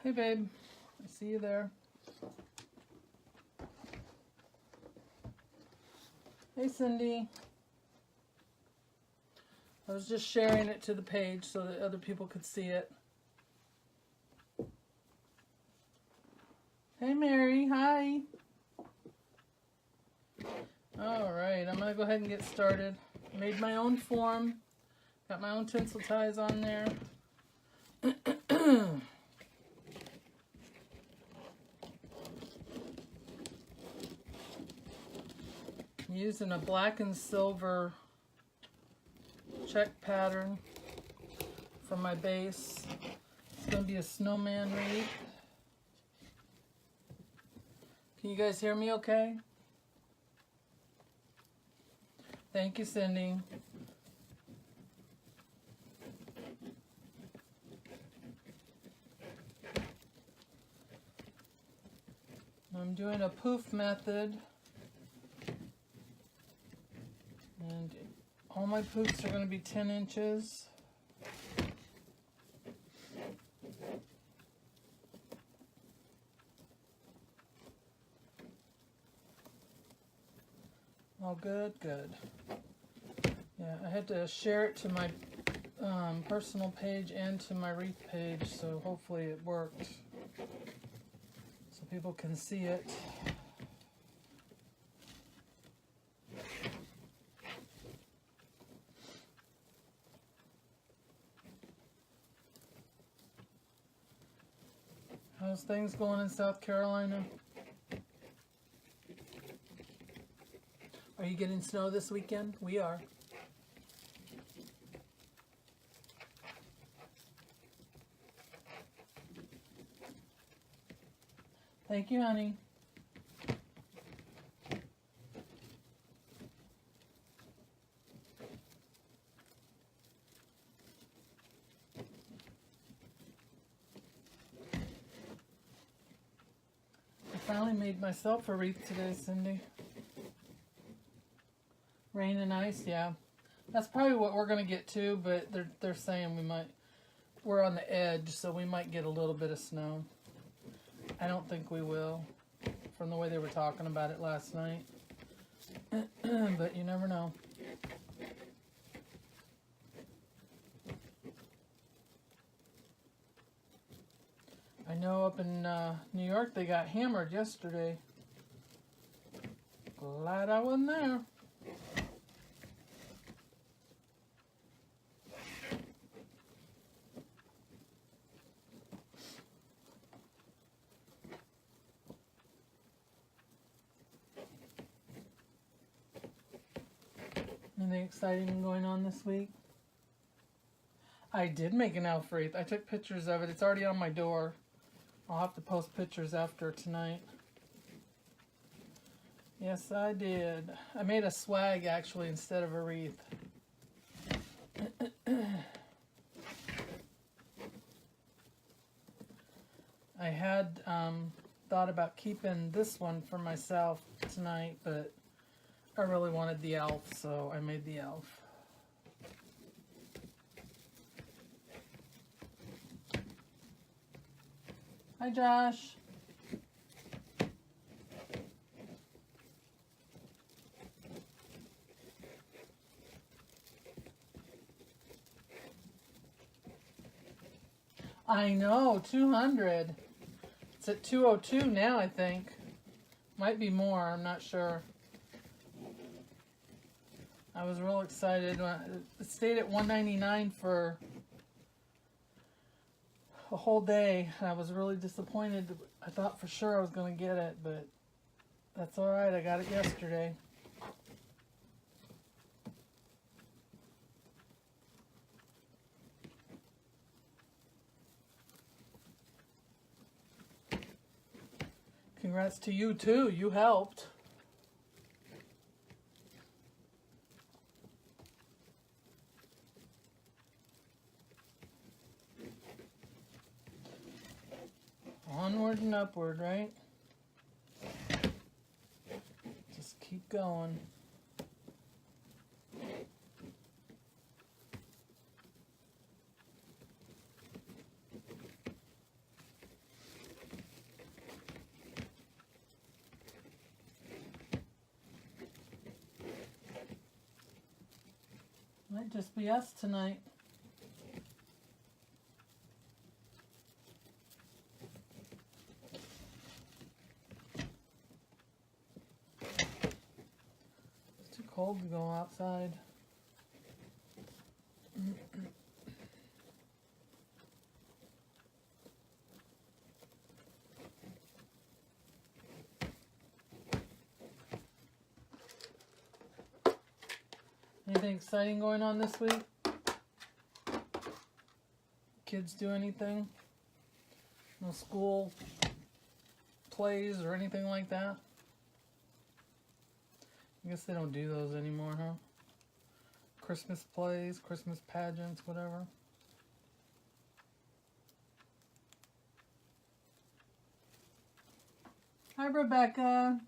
Hey babe, I see you there. Hey Cindy. I was just sharing it to the page so that other people could see it. Hey Mary, hi. Alright, I'm going to go ahead and get started. Made my own form. Got my own tinsel ties on there. I'm using a black and silver check pattern for my base. It's going to be a Snowman Wreath. Can you guys hear me okay? Thank you, Cindy. I'm doing a poof method. And all my poofs are going to be 10 inches. Oh, good, good. Yeah, I had to share it to my personal page and to my wreath page, so hopefully it worked. So people can see it. How's things going in South Carolina? Are you getting snow this weekend? We are. Thank you, honey. I finally made myself a wreath today, Cindy. Rain and ice, yeah. That's probably what we're going to get too, but they're saying we're on the edge, so we might get a little bit of snow. I don't think we will, from the way they were talking about it last night. But you never know. I know up in New York they got hammered yesterday. Glad I wasn't there. Anything exciting going on this week? I did make an elf wreath. I took pictures of it. It's already on my door. I'll have to post pictures after tonight. Yes, I did. I made a swag actually instead of a wreath. I had thought about keeping this one for myself tonight, but I really wanted the elf, so I made the elf. Hi, Josh. I know, 200. It's at 202 now, I think. Might be more, I'm not sure. I was real excited. It stayed at 199 for a whole day. I was really disappointed. I thought for sure I was going to get it, but that's all right. I got it yesterday. Congrats to you too. You helped. Onward and upward, right? Just keep going. Might just be us tonight. It's too cold to go outside. Anything exciting going on this week? Kids do anything? No school plays or anything like that? I guess they don't do those anymore, huh? Christmas plays, Christmas pageants, whatever. Hi, Rebecca.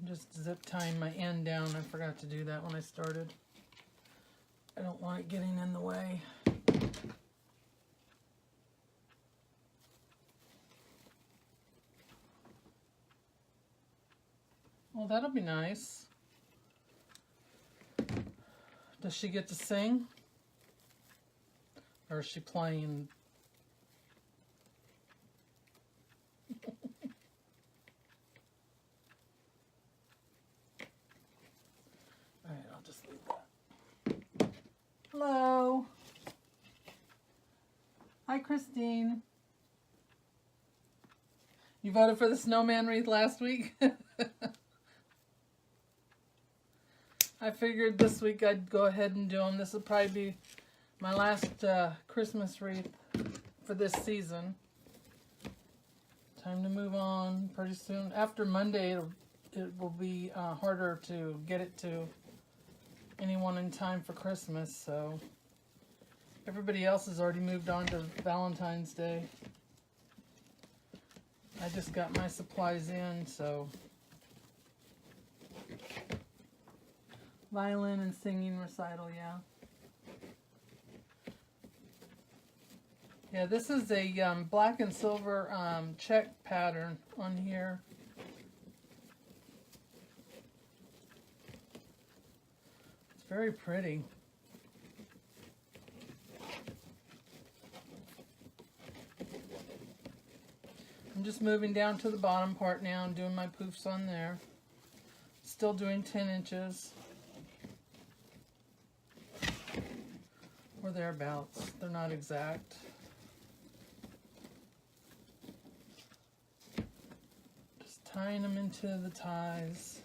Just zip tying my end down. I forgot to do that when I started. I don't want it getting in the way. Well, that'll be nice. Does she get to sing? Or is she playing? Alright, I'll just leave that. Hello. Hi, Christine. You voted for the Snowman Wreath last week? I figured this week I'd go ahead and do them. This will probably be my last Christmas wreath for this season. Time to move on pretty soon. After Monday, it will be harder to get it to anyone in time for Christmas. So everybody else has already moved on to Valentine's Day. I just got my supplies in, so... Violin and singing recital, yeah. Yeah, this is a black and silver check pattern on here. It's very pretty. I'm just moving down to the bottom part now and doing my poofs on there. Still doing 10 inches. Or thereabouts. They're not exact. Just tying them into the ties.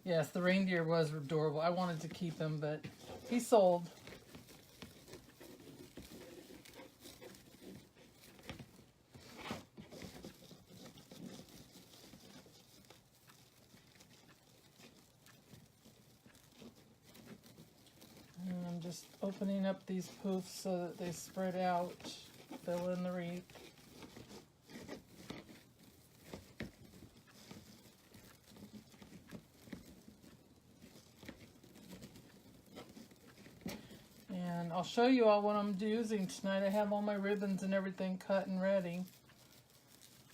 Yes, the reindeer was adorable. I wanted to keep him, but he sold. Just opening up these poofs so that they spread out, fill in the wreath. And I'll show you all what I'm using tonight. I have all my ribbons and everything cut and ready.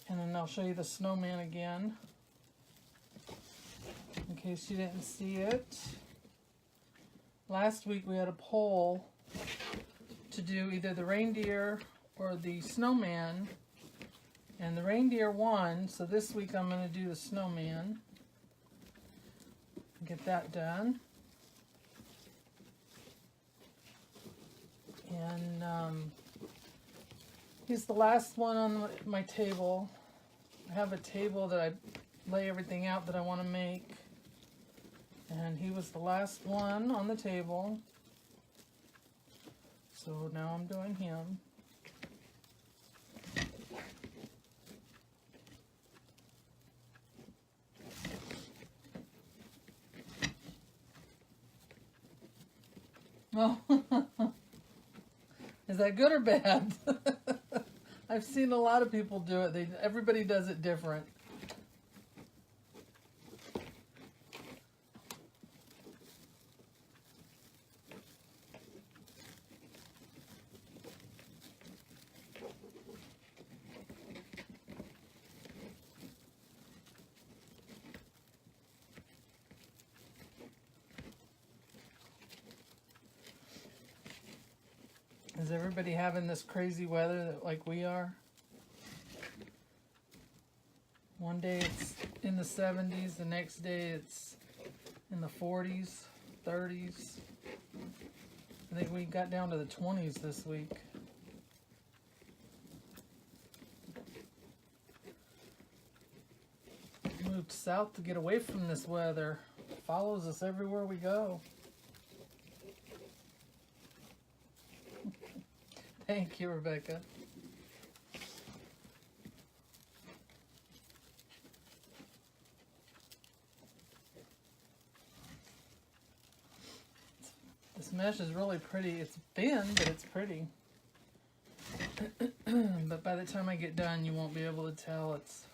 And then I'll show you the snowman again, in case you didn't see it. Last week we had a poll to do either the reindeer or the snowman, and the reindeer won, so this week I'm going to do the snowman. Get that done. And he's the last one on my table. I have a table that I lay everything out that I want to make. And he was the last one on the table. So now I'm doing him. Oh, is that good or bad? I've seen a lot of people do it. Everybody does it different. Is everybody having this crazy weather that, like we are? One day it's in the 70s, the next day it's in the 40s, 30s. I think we got down to the 20s this week. Moved south to get away from this weather. It follows us everywhere we go. Thank you, Rebecca. This mesh is really pretty. It's thin, but it's pretty. But by the time I get done, you won't be able to tell it's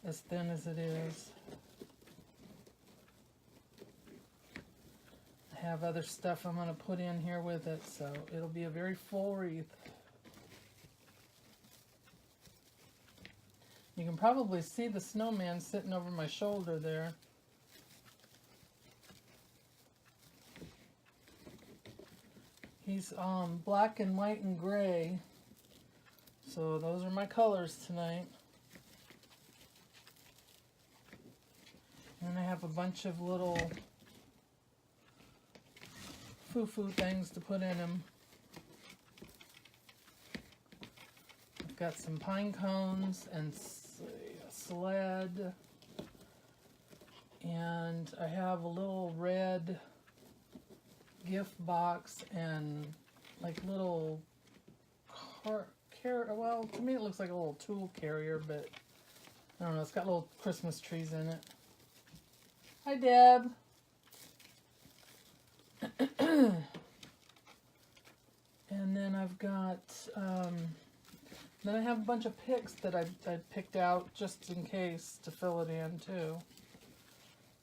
as thin as it is. I have other stuff I'm going to put in here with it, so it'll be a very full wreath. You can probably see the snowman sitting over my shoulder there. He's black and white and gray, so those are my colors tonight. And I have a bunch of little foo-foo things to put in him. I've got some pine cones and a sled, and I have a little red gift box and like little well, to me it looks like a little tool carrier, but I don't know, it's got little Christmas trees in it. Hi, Deb. And then I've got then I have a bunch of picks that I picked out just in case to fill it in too.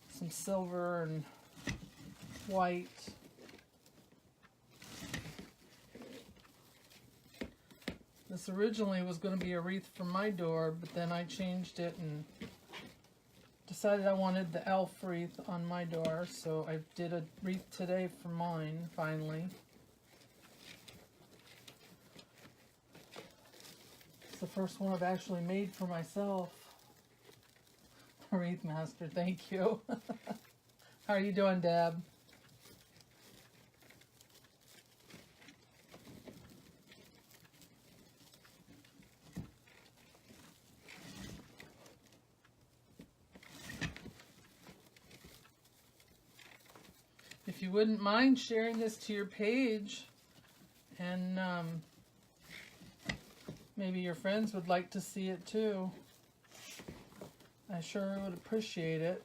Some silver and white. This originally was going to be a wreath for my door, but then I changed it and decided I wanted the elf wreath on my door, so I did a wreath today for mine, finally. It's the first one I've actually made for myself. Wreath Master, thank you. How are you doing, Deb? If you wouldn't mind sharing this to your page, and maybe your friends would like to see it too, I sure would appreciate it.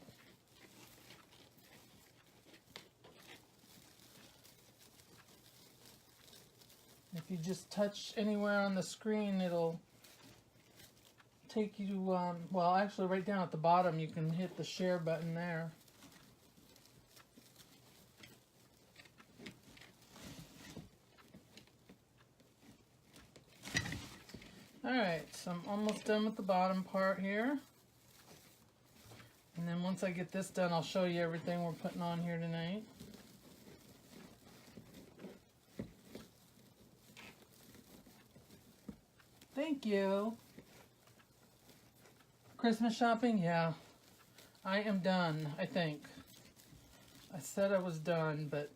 If you just touch anywhere on the screen, it'll take you, well, actually right down at the bottom, you can hit the share button there. Alright, so I'm almost done with the bottom part here. And then once I get this done, I'll show you everything we're putting on here tonight. Thank you. Christmas shopping? Yeah. I am done, I think. I said I was done, but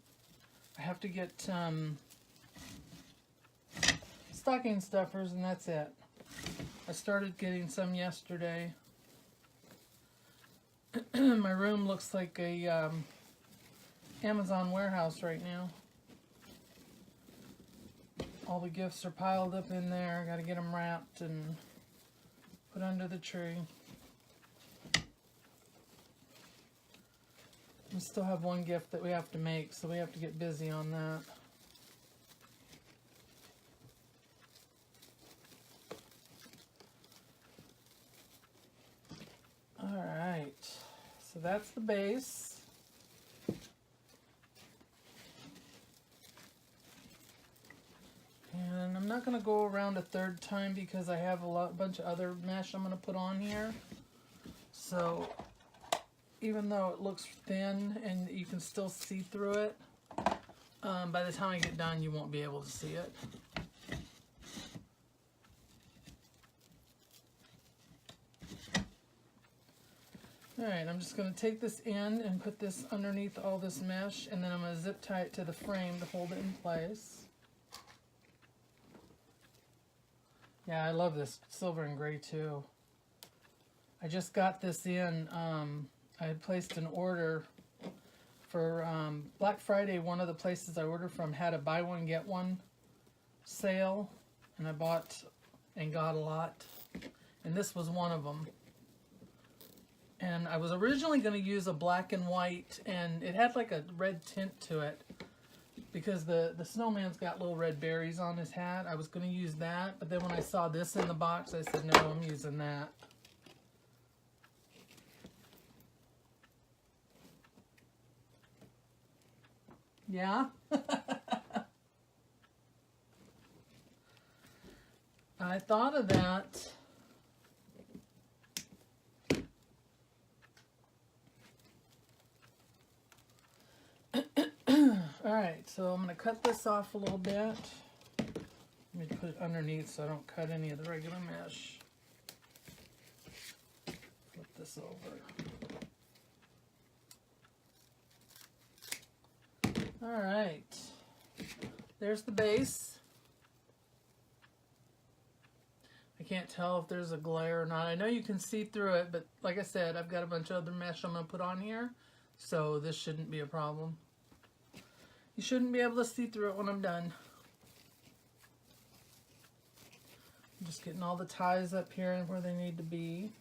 I have to get stocking stuffers, and that's it. I started getting some yesterday. My room looks like a Amazon warehouse right now. All the gifts are piled up in there. Got to get them wrapped and put under the tree. We still have one gift that we have to make, so we have to get busy on that. Alright, so that's the base. And I'm not going to go around a third time because I have a bunch of other mesh I'm going to put on here. So even though it looks thin and you can still see through it, by the time I get done, you won't be able to see it. Alright, I'm just going to take this end and put this underneath all this mesh, and then I'm going to zip tie it to the frame to hold it in place. Yeah, I love this silver and gray too. I just got this in, I had placed an order for Black Friday. One of the places I ordered from had a buy one get one sale, and I bought and got a lot, and this was one of them. And I was originally going to use a black and white, and it had like a red tint to it because the snowman's got little red berries on his hat. I was going to use that, but then when I saw this in the box, I said, no, I'm using that. Yeah? I thought of that. Alright, so I'm going to cut this off a little bit. Let me put it underneath so I don't cut any of the regular mesh. Flip this over. Alright, there's the base. I can't tell if there's a glare or not. I know you can see through it, but like I said, I've got a bunch of other mesh I'm going to put on here, so this shouldn't be a problem. You shouldn't be able to see through it when I'm done. I'm just getting all the ties up here and where they need to be.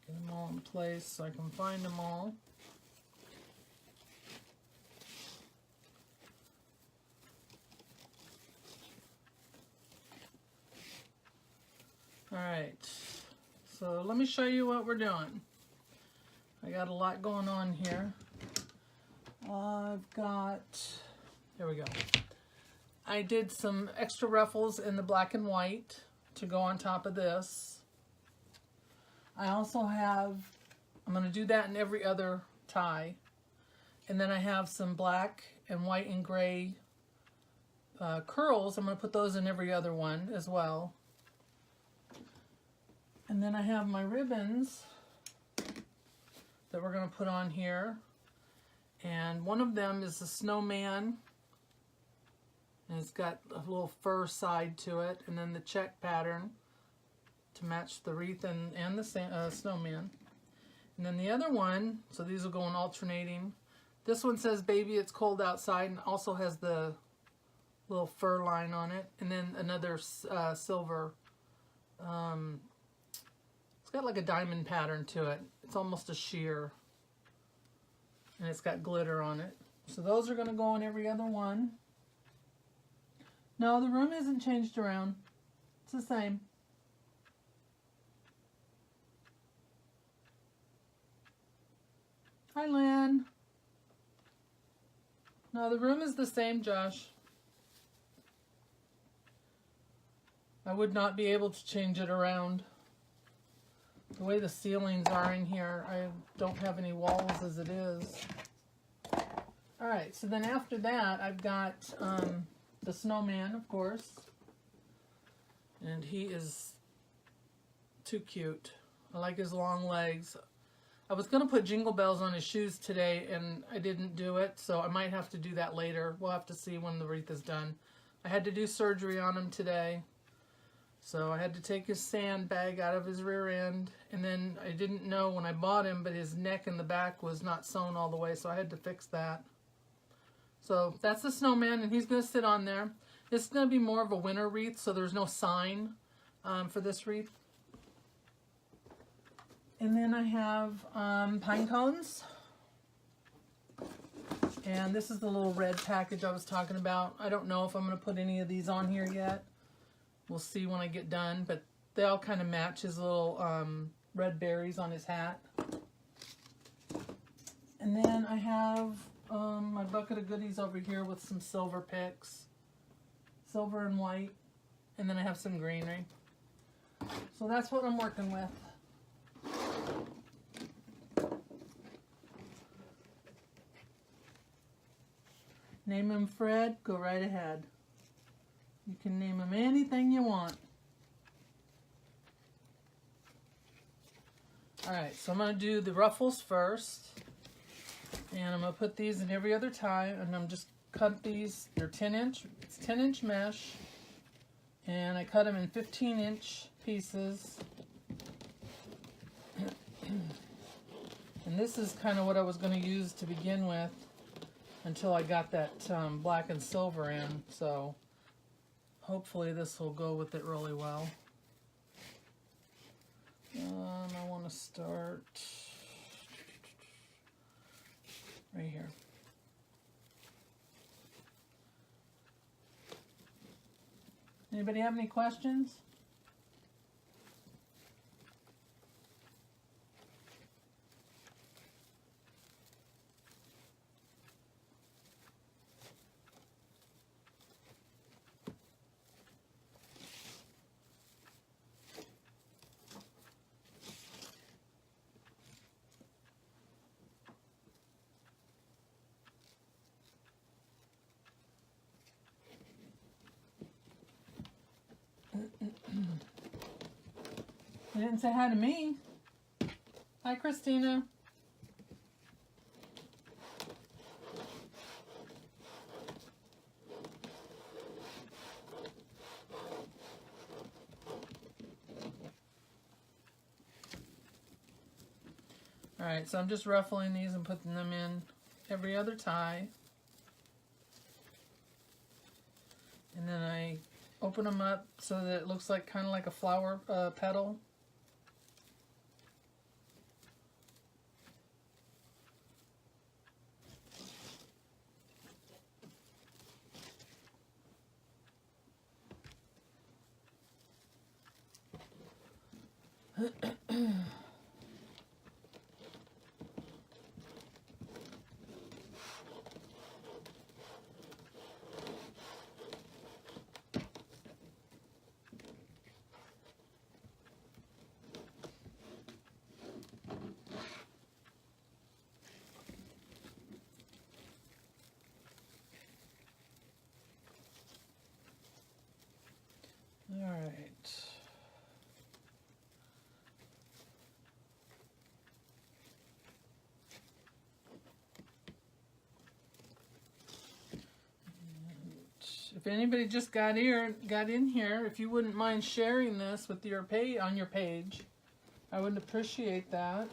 Get them all in place so I can find them all. Alright, so let me show you what we're doing. I got a lot going on here. I've got, there we go. I did some extra ruffles in the black and white to go on top of this. I also have, I'm going to do that in every other tie. And then I have some black and white and gray curls. I'm going to put those in every other one as well. And then I have my ribbons that we're going to put on here. And one of them is the snowman. And it's got a little fur side to it. And then the check pattern to match the wreath and the snowman. And then the other one, so these will go in alternating. This one says, baby, it's cold outside, and also has the little fur line on it. And then another silver, it's got like a diamond pattern to it. It's almost a sheer. And it's got glitter on it. So those are going to go in every other one. No, the room isn't changed around. It's the same. Hi, Lynn. No, the room is the same, Josh. I would not be able to change it around. The way the ceilings are in here, I don't have any walls as it is. Alright, so then after that, I've got the snowman, of course. And he is too cute. I like his long legs. I was going to put jingle bells on his shoes today, and I didn't do it, so I might have to do that later. We'll have to see when the wreath is done. I had to do surgery on him today. So I had to take his sandbag out of his rear end, and then I didn't know when I bought him, but his neck and the back was not sewn all the way, so I had to fix that. So that's the snowman, and he's going to sit on there. This is going to be more of a winter wreath, so there's no sign for this wreath. And then I have pine cones. And this is the little red package I was talking about. I don't know if I'm going to put any of these on here yet. We'll see when I get done, but they all kind of match his little red berries on his hat. And then I have my bucket of goodies over here with some silver picks. Silver and white. And then I have some greenery. So that's what I'm working with. Name him Fred, go right ahead. You can name him anything you want. Alright, so I'm going to do the ruffles first. And I'm going to put these in every other tie. And I'm just cut these. They're 10-inch. It's 10-inch mesh. And I cut them in 15-inch pieces. And this is kind of what I was going to use to begin with until I got that black and silver in. So hopefully this will go with it really well. I want to start right here. Anybody have any questions? You didn't say hi to me. Hi, Christina. Alright, so I'm just ruffling these and putting them in every other tie. And then I open them up so that it looks like kind of like a flower petal. All right. If anybody just got in here, if you wouldn't mind sharing this with your on your page, I would appreciate that.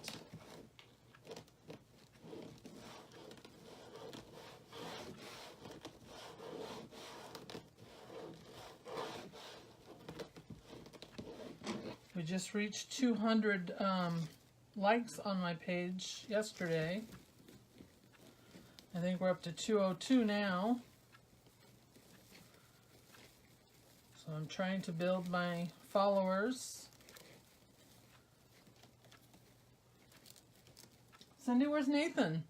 We just reached 200 likes on my page yesterday. I think we're up to 202 now. So I'm trying to build my followers. Cindy, where's Nathan?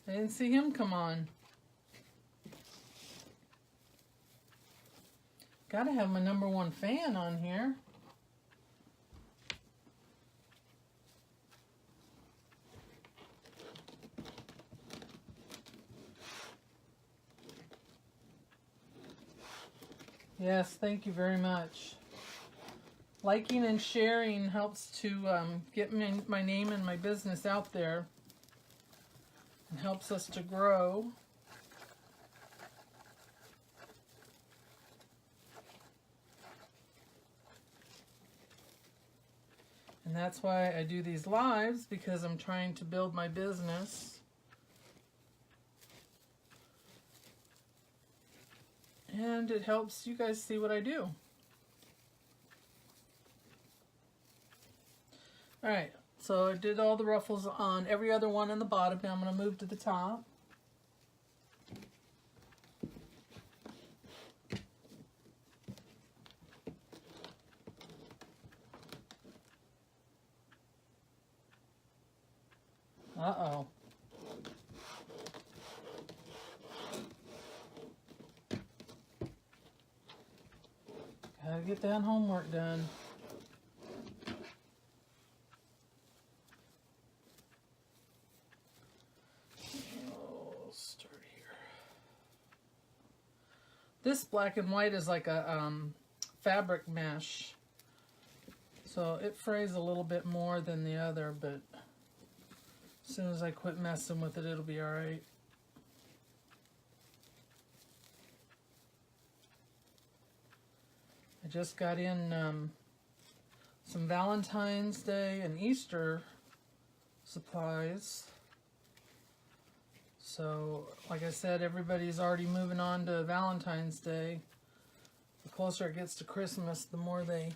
I didn't see him come on. Gotta have my #1 fan on here. Yes, thank you very much. Liking and sharing helps to get my name and my business out there and helps us to grow. And that's why I do these lives, because I'm trying to build my business. And it helps you guys see what I do. Alright, so I did all the ruffles on every other one on the bottom. Now I'm going to move to the top. Uh-oh. Gotta get that homework done. Oh, start This black and white is like a fabric mesh. So it frays a little bit more than the other, but as soon as I quit messing with it, it'll be alright. I just got in some Valentine's Day and Easter supplies. So, like I said, everybody's already moving on to Valentine's Day. The closer it gets to Christmas, the more they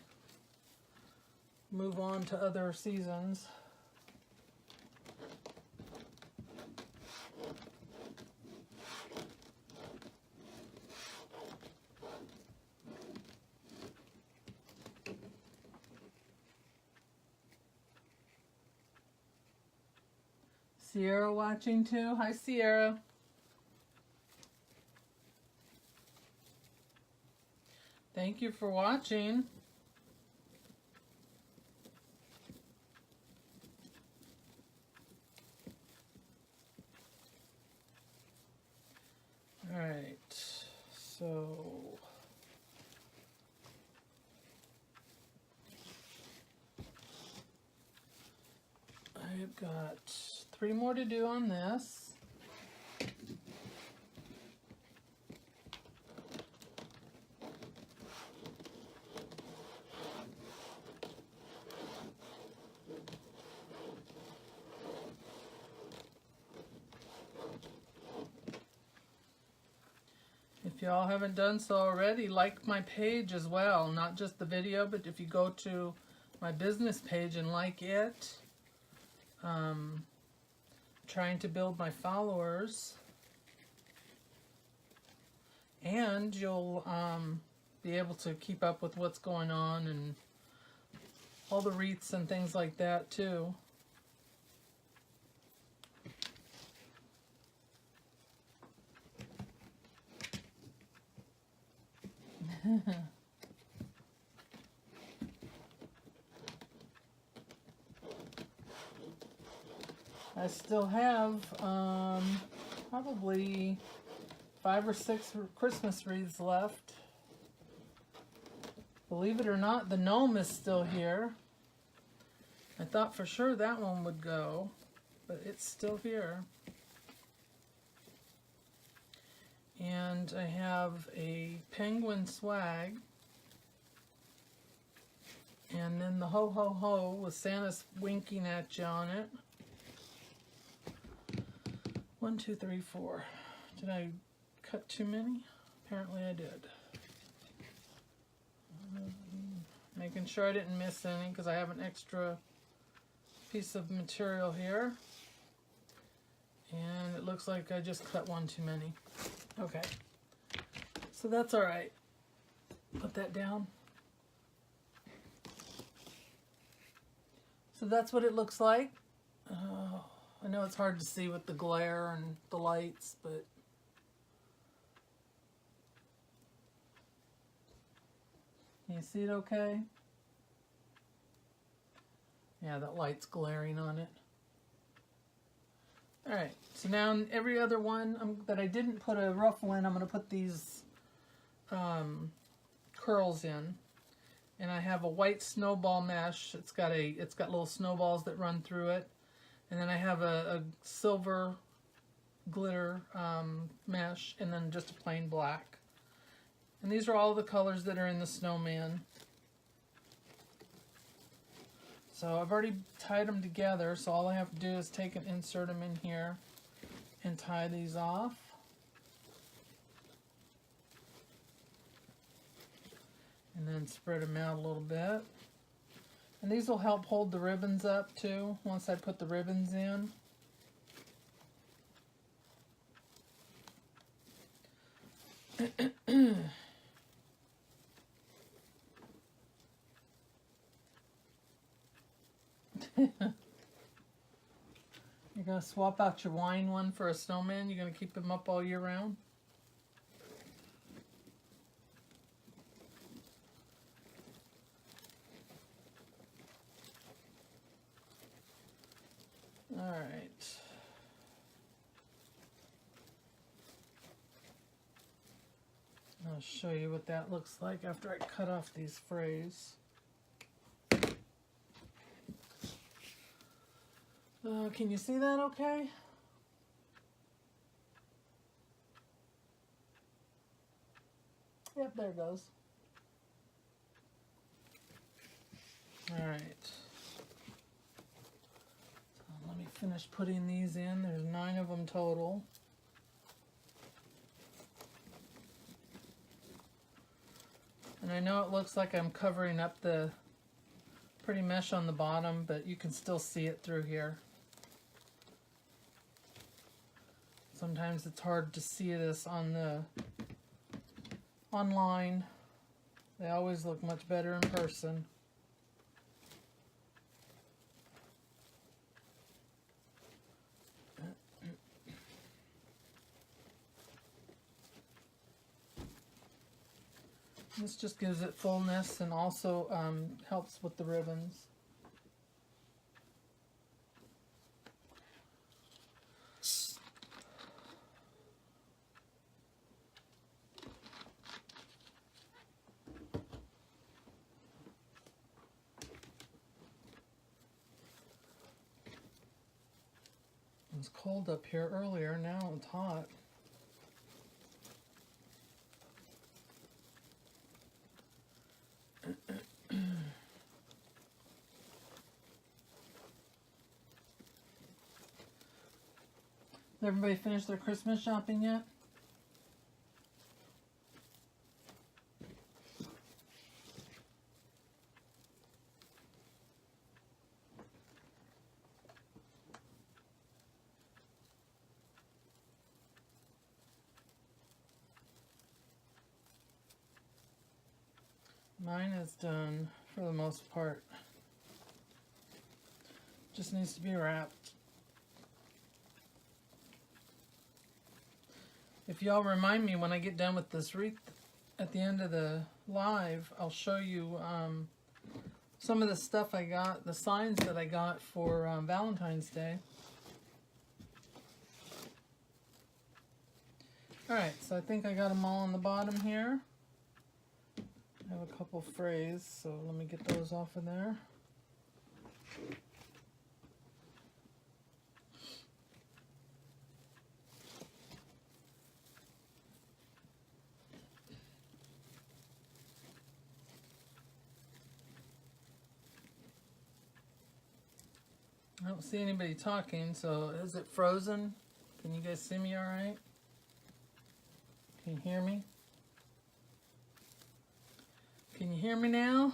move on to other seasons. Sierra watching too. Hi, Sierra. Thank you for watching. All right, so I've got 3 more to do on this. If y'all haven't done so already, like my page as well, not just the video, but if you go to my business page and like it, trying to build my followers, and you'll be able to keep up with what's going on and all the wreaths and things like that too. I still have probably 5 or 6 Christmas wreaths left. Believe it or not, the gnome is still here. I thought for sure that one would go, but it's still here. And I have a penguin swag. And then the ho ho ho with Santa's winking at you on it. 1, 2, 3, 4. Did I cut too many? Apparently I did. Making sure I didn't miss any because I have an extra piece of material here. And it looks like I just cut one too many. Okay. So that's alright. Put that down. So that's what it looks like. I know it's hard to see with the glare and the lights, but can you see it okay? Yeah, that light's glaring on it. Alright, so now in every other one that I didn't put a ruffle in, I'm going to put these curls in. And I have a white snowball mesh. It's got little snowballs that run through it. And then I have a silver glitter mesh, and then just a plain black. And these are all the colors that are in the snowman. So I've already tied them together, so all I have to do is take and insert them in here and tie these off. And then spread them out a little bit. And these will help hold the ribbons up too, once I put the ribbons in. You're going to swap out your wine one for a snowman? You're going to keep him up all year round? Alright. Now show you what that looks like after I cut off these frays. Can you see that okay? Yep, there it goes. Alright. So let me finish putting these in. There's 9 of them total. And I know it looks like I'm covering up the pretty mesh on the bottom, but you can still see it through here. Sometimes it's hard to see this on the online. They always look much better in person. This just gives it fullness and also helps with the ribbons. It was cold up here earlier, now it's hot. Everybody finished their Christmas shopping yet? Mine is done for the most part. Just needs to be wrapped. If y'all remind me when I get done with this wreath at the end of the live, I'll show you some of the stuff I got, the signs that I got for Valentine's Day. Alright, so I think I got them all on the bottom here. I have a couple frays, so let me get those off of there. I don't see anybody talking, so is it frozen? Can you guys see me all right? Can you hear me? Can you hear me now?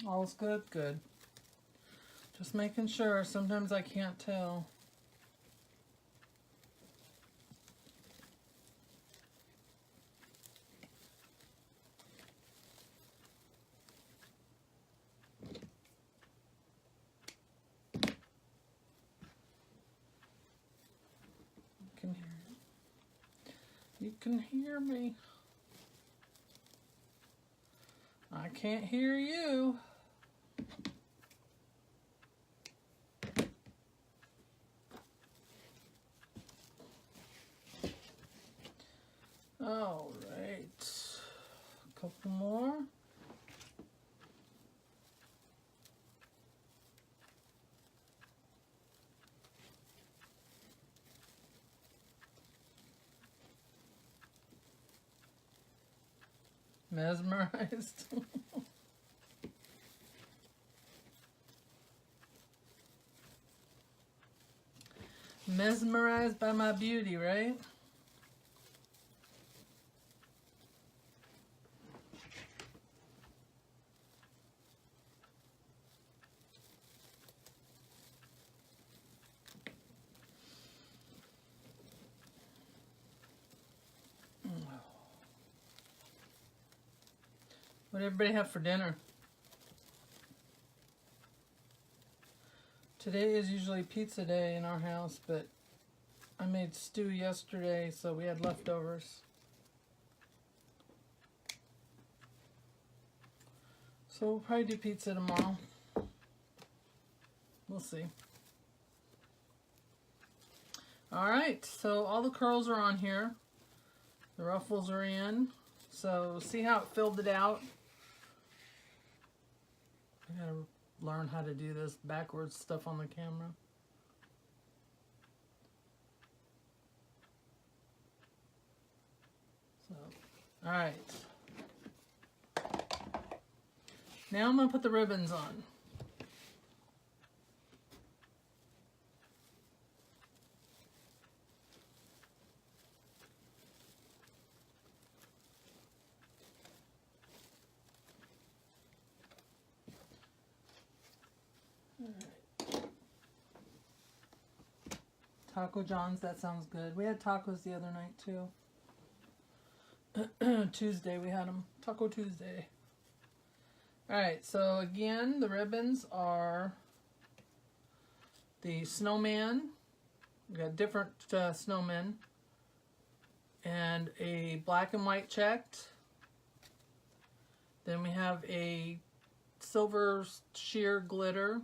All's good? Good. Just making sure. Sometimes I can't tell. You can hear me. I can't hear you. All right, a couple more. Mesmerized. Mesmerized by my beauty, right? What did everybody have for dinner? Today is usually pizza day in our house, but I made stew yesterday, so we had leftovers. So we'll probably do pizza tomorrow. We'll see. Alright, so all the curls are on here. The ruffles are in. So see how it filled it out? I gotta learn how to do this backwards stuff on the camera. So, alright. Now I'm going to put the ribbons on. Taco John's, that sounds good. We had tacos the other night too. Tuesday we had them. Taco Tuesday. Alright, so again, the ribbons are the snowman. We got different snowmen. And a black and white checked. Then we have a silver sheer glitter.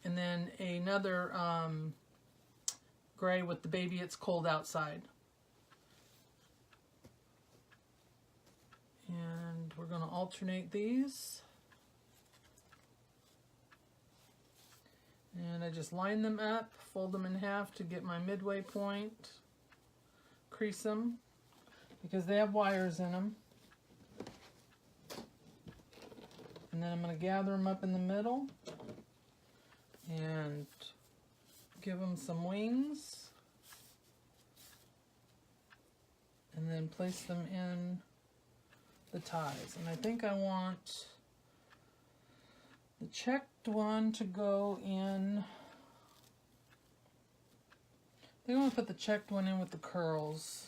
And then another gray with the baby it's cold outside. And we're going to alternate these. And I just line them up, fold them in half to get my midway point, crease them, because they have wires in them. And then I'm going to gather them up in the middle and give them some wings. And then place them in the ties. And I think I want the checked one to go in. I think I want to put the checked one in with the curls.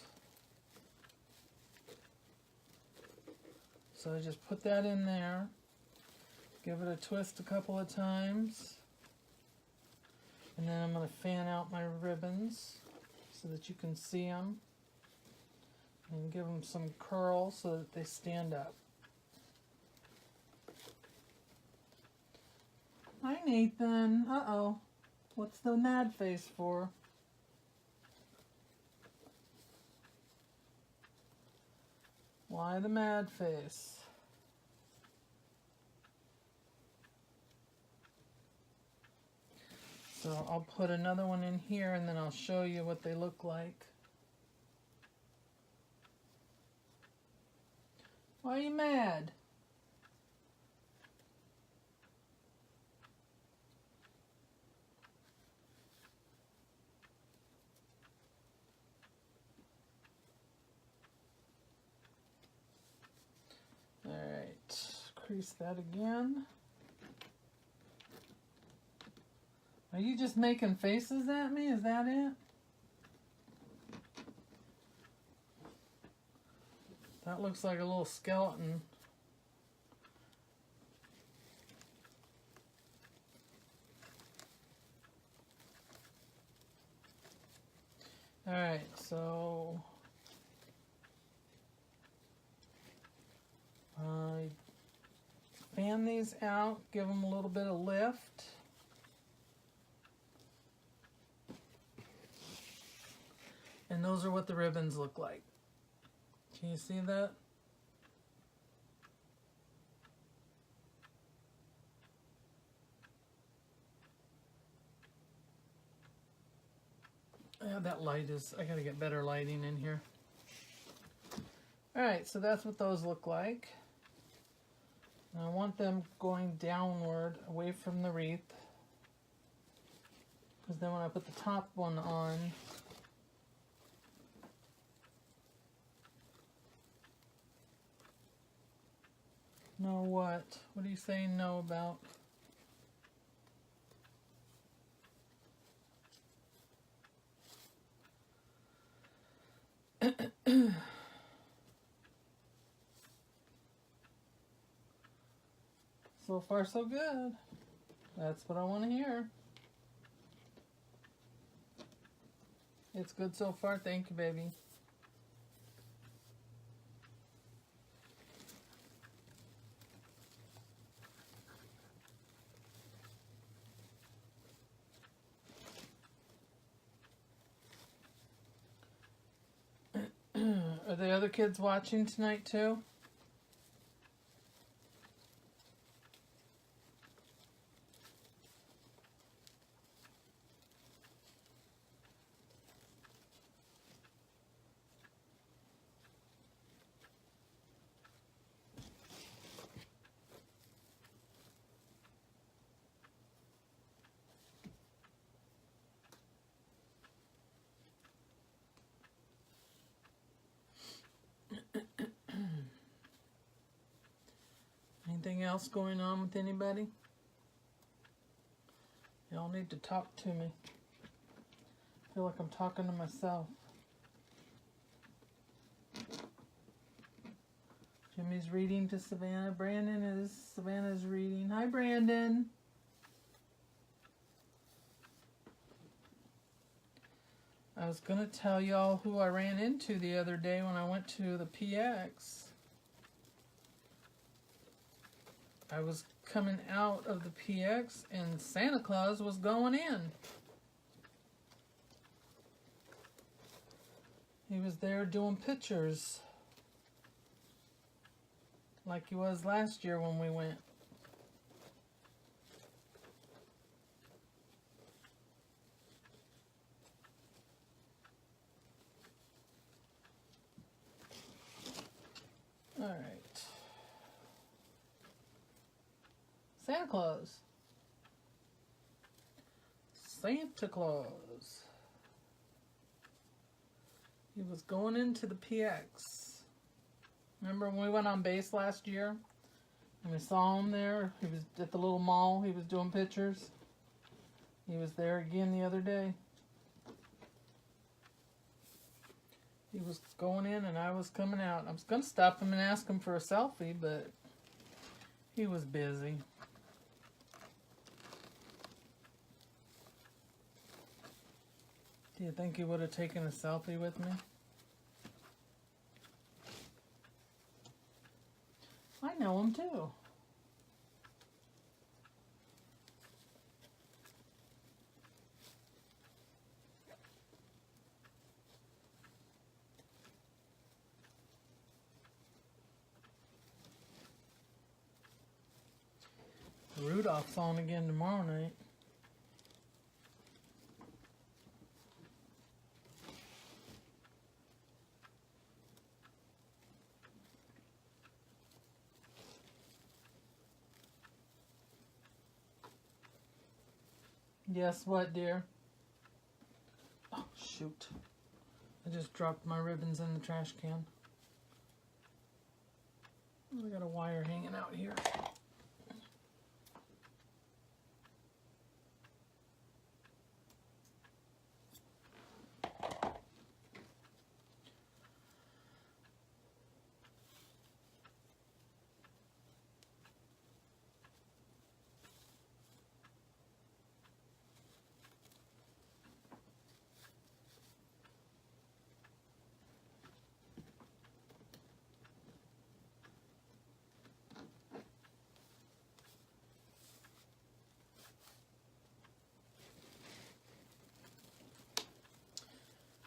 So I just put that in there. Give it a twist a couple of times. And then I'm going to fan out my ribbons so that you can see them. And give them some curl so that they stand up. Hi, Nathan. Uh-oh. What's the mad face for? Why the mad face? So I'll put another one in here and then I'll show you what they look like. Why are you mad? Alright, crease that again. Are you just making faces at me? Is that it? That looks like a little skeleton. Alright, so fan these out, give them a little bit of lift. And those are what the ribbons look like. Can you see that? Yeah, that light is, I gotta get better lighting in here. Alright, so that's what those look like. And I want them going downward, away from the wreath. Because then when I put the top one on, no what? What are you saying no about? So far so good. That's what I want to hear. It's good so far. Thank you, baby. Are the other kids watching tonight too? Anything else going on with anybody? Y'all need to talk to me. I feel like I'm talking to myself. Jimmy's reading to Savannah. Savannah's reading. Hi, Brandon. I was going to tell y'all who I ran into the other day when I went to the PX. I was coming out of the PX and Santa Claus was going in. He was there doing pictures like he was last year when we went. All right. Santa Claus. Santa Claus. He was going into the PX. Remember when we went on base last year? And we saw him there. He was at the little mall. He was doing pictures. He was there again the other day. He was going in and I was coming out. I was going to stop him and ask him for a selfie, but he was busy. Do you think he would have taken a selfie with me? I know him too. Rudolph's on again tomorrow night. Yes, what, dear? Oh, shoot. I just dropped my ribbons in the trash can. I got a wire hanging out here.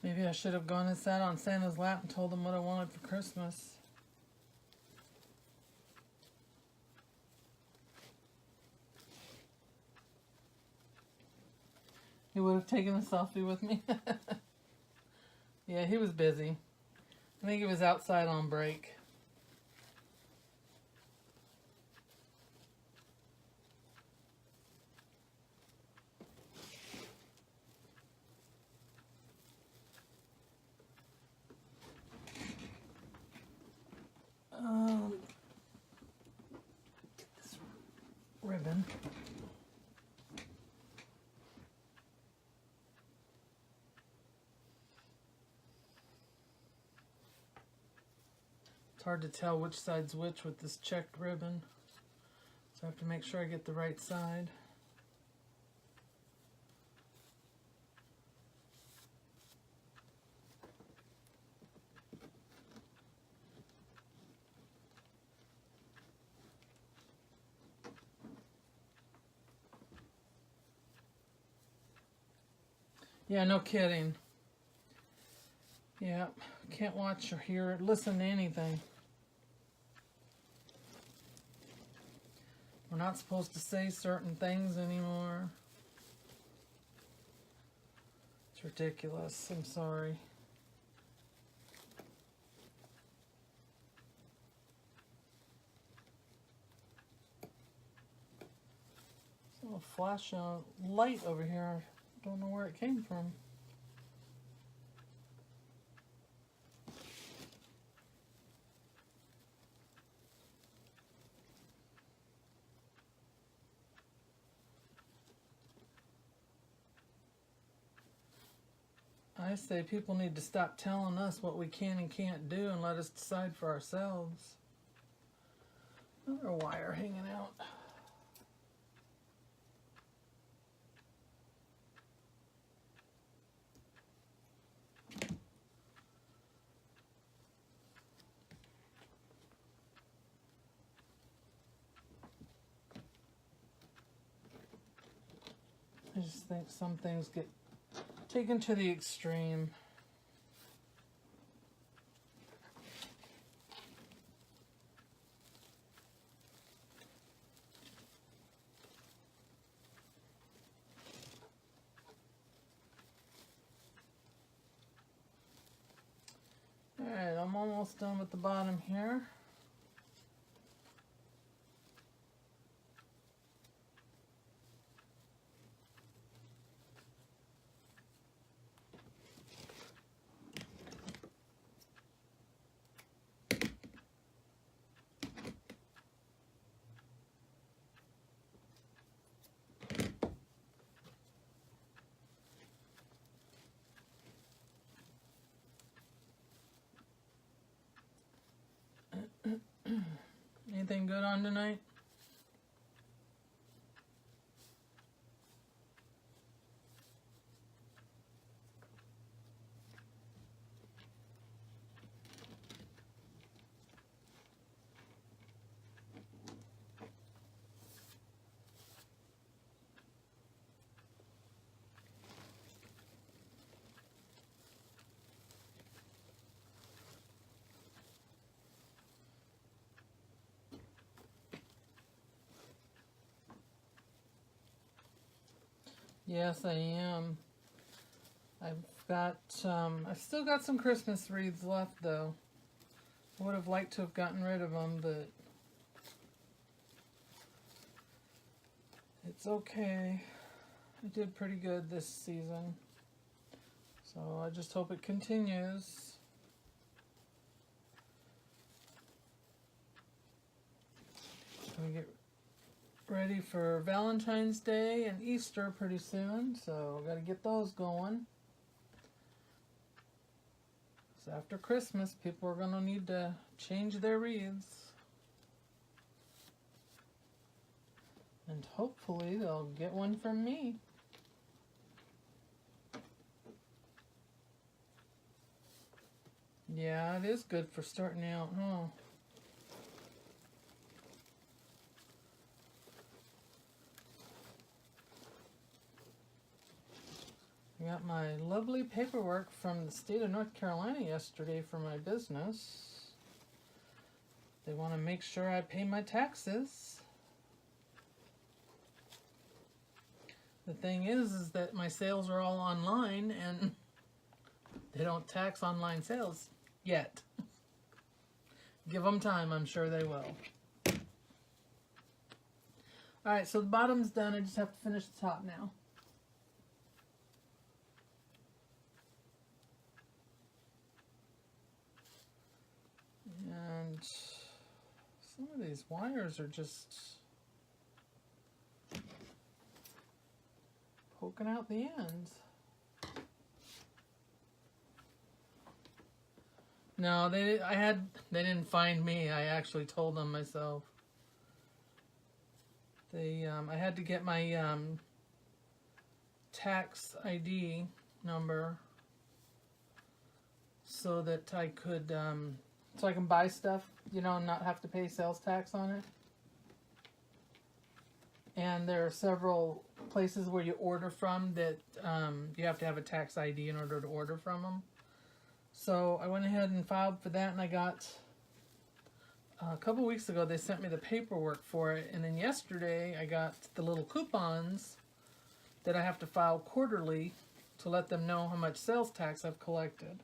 Maybe I should have gone and sat on Santa's lap and told him what I wanted for Christmas. He would have taken a selfie with me. Yeah, he was busy. I think he was outside on break. Get this ribbon. It's hard to tell which side's which with this checked ribbon, so I have to make sure I get the right side. Yeah, no kidding. Yeah, can't watch or hear or listen to anything. We're not supposed to say certain things anymore. It's ridiculous. I'm sorry. There's a little flash of light over here. I don't know where it came from. I say people need to stop telling us what we can and can't do and let us decide for ourselves. Another wire hanging out. I just think some things get taken to the extreme. Alright, I'm almost done with the bottom here. Anything good on tonight? Yes, I am. I've still got some Christmas wreaths left though. I would have liked to have gotten rid of them, but it's okay. I did pretty good this season. So I just hope it continues. We get ready for Valentine's Day and Easter pretty soon, so got to get those going. So after Christmas, people are going to need to change their wreaths. And hopefully they'll get one from me. Yeah, it is good for starting out, huh? I got my lovely paperwork from the state of North Carolina yesterday for my business. They want to make sure I pay my taxes. The thing is that my sales are all online and they don't tax online sales yet. Give them time, I'm sure they will. Alright, so the bottom's done. I just have to finish the top now. And some of these wires are just poking out the ends. No, they didn't find me. I actually told them myself. I had to get my tax ID number so that I could so I can buy stuff, you know, and not have to pay sales tax on it. And there are several places where you order from that you have to have a tax ID in order to order from them. So I went ahead and filed for that, and I got, a couple weeks ago, they sent me the paperwork for it. And then yesterday, I got the little coupons that I have to file quarterly to let them know how much sales tax I've collected.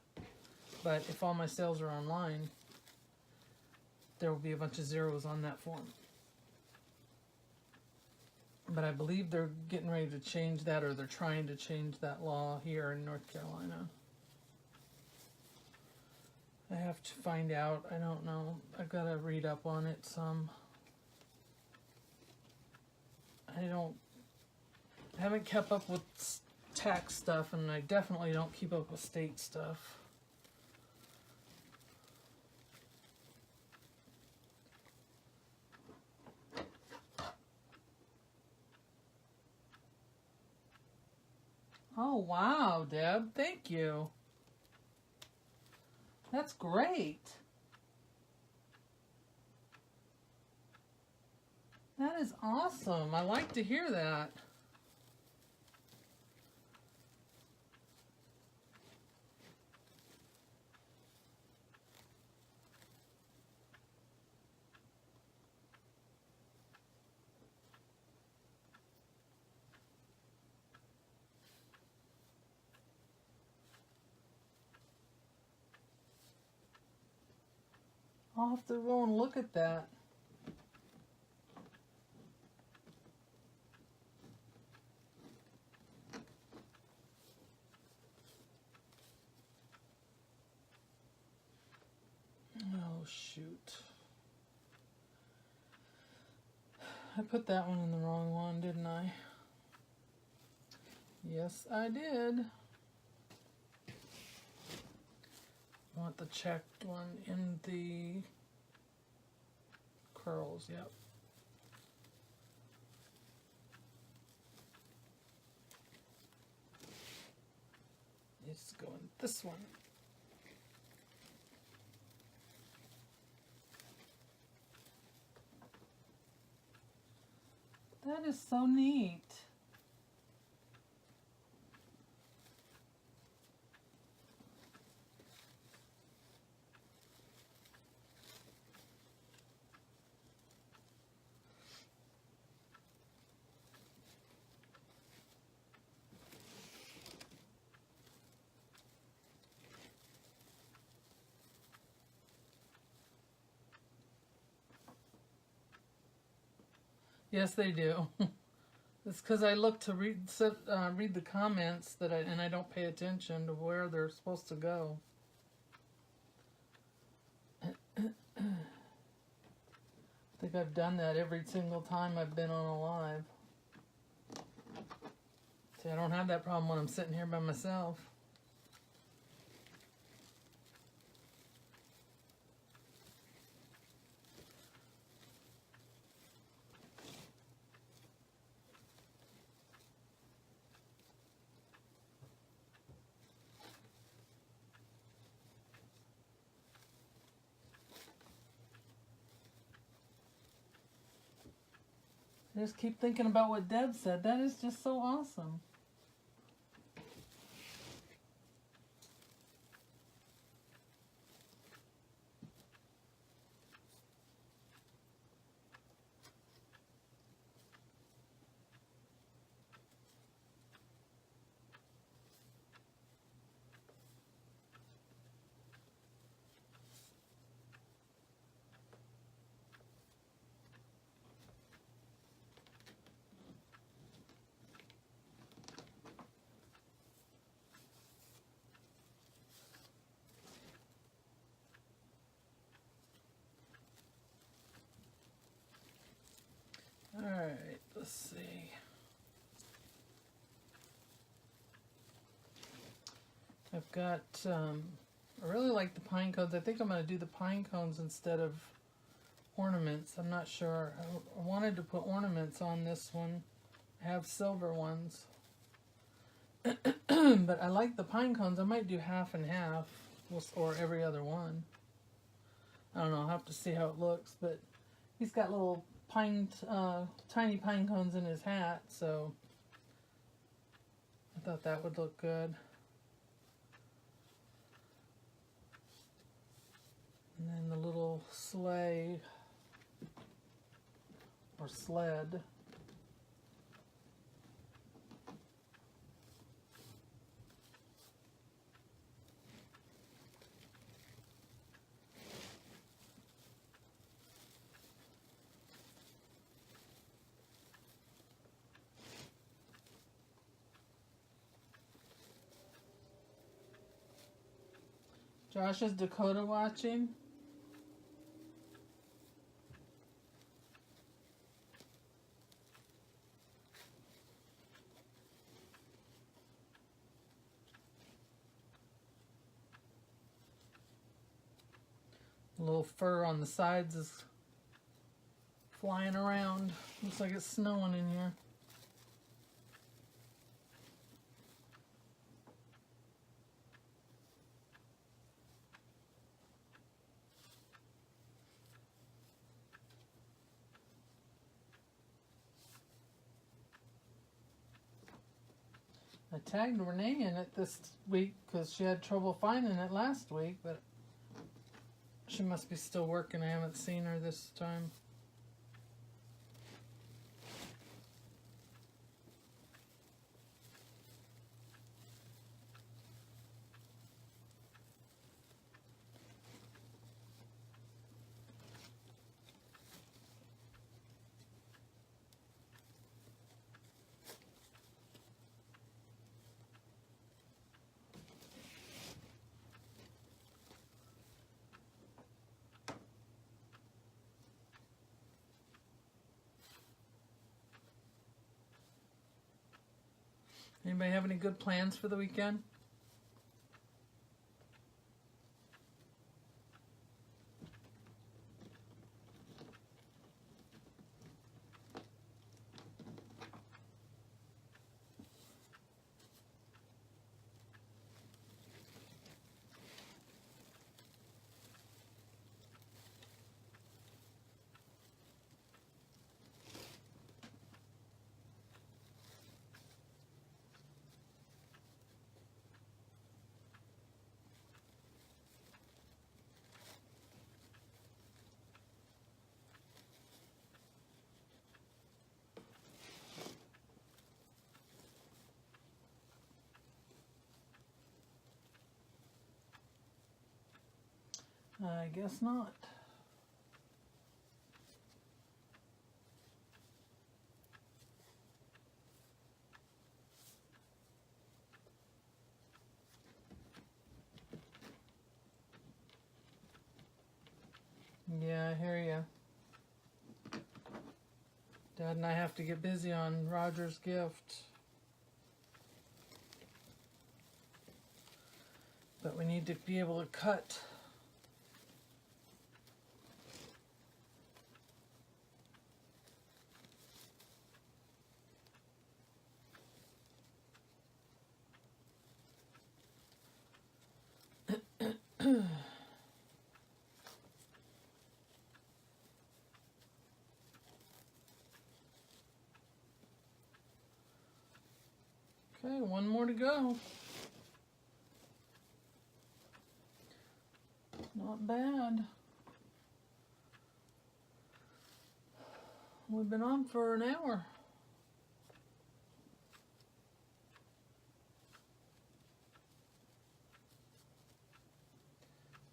But if all my sales are online, there will be a bunch of zeros on that form. But I believe they're getting ready to change that, or they're trying to change that law here in North Carolina. I have to find out. I don't know. I've got to read up on it some. I haven't kept up with tax stuff, and I definitely don't keep up with state stuff. Oh, wow, Deb. Thank you. That's great. That is awesome. I like to hear that. I'll have to go and look at that. Oh, shoot. I put that one in the wrong one, didn't I? Yes, I did. I want the checked one in the curls, yep. It's going this one. That is so neat. Yes, they do. It's because I look to read the comments and I don't pay attention to where they're supposed to go. I think I've done that every single time I've been on a live. See, I don't have that problem when I'm sitting here by myself. I just keep thinking about what Deb said. That is just so awesome. Alright, let's see. I've got, I really like the pine cones. I think I'm going to do the pine cones instead of ornaments. I'm not sure. I wanted to put ornaments on this one. I have silver ones. But I like the pine cones. I might do half and half, or every other one. I don't know. I'll have to see how it looks. But he's got little tiny pine cones in his hat, so I thought that would look good. And then the little sleigh or sled. Josh, is Dakota watching? A little fur on the sides is flying around. Looks like it's snowing in here. I tagged Renee in it this week because she had trouble finding it last week, but she must be still working. I haven't seen her this time. Anybody have any good plans for the weekend? I guess not. Yeah, I hear ya. Dad and I have to get busy on Roger's gift. But we need to be able to cut. Okay, one more to go. Not bad. We've been on for an hour.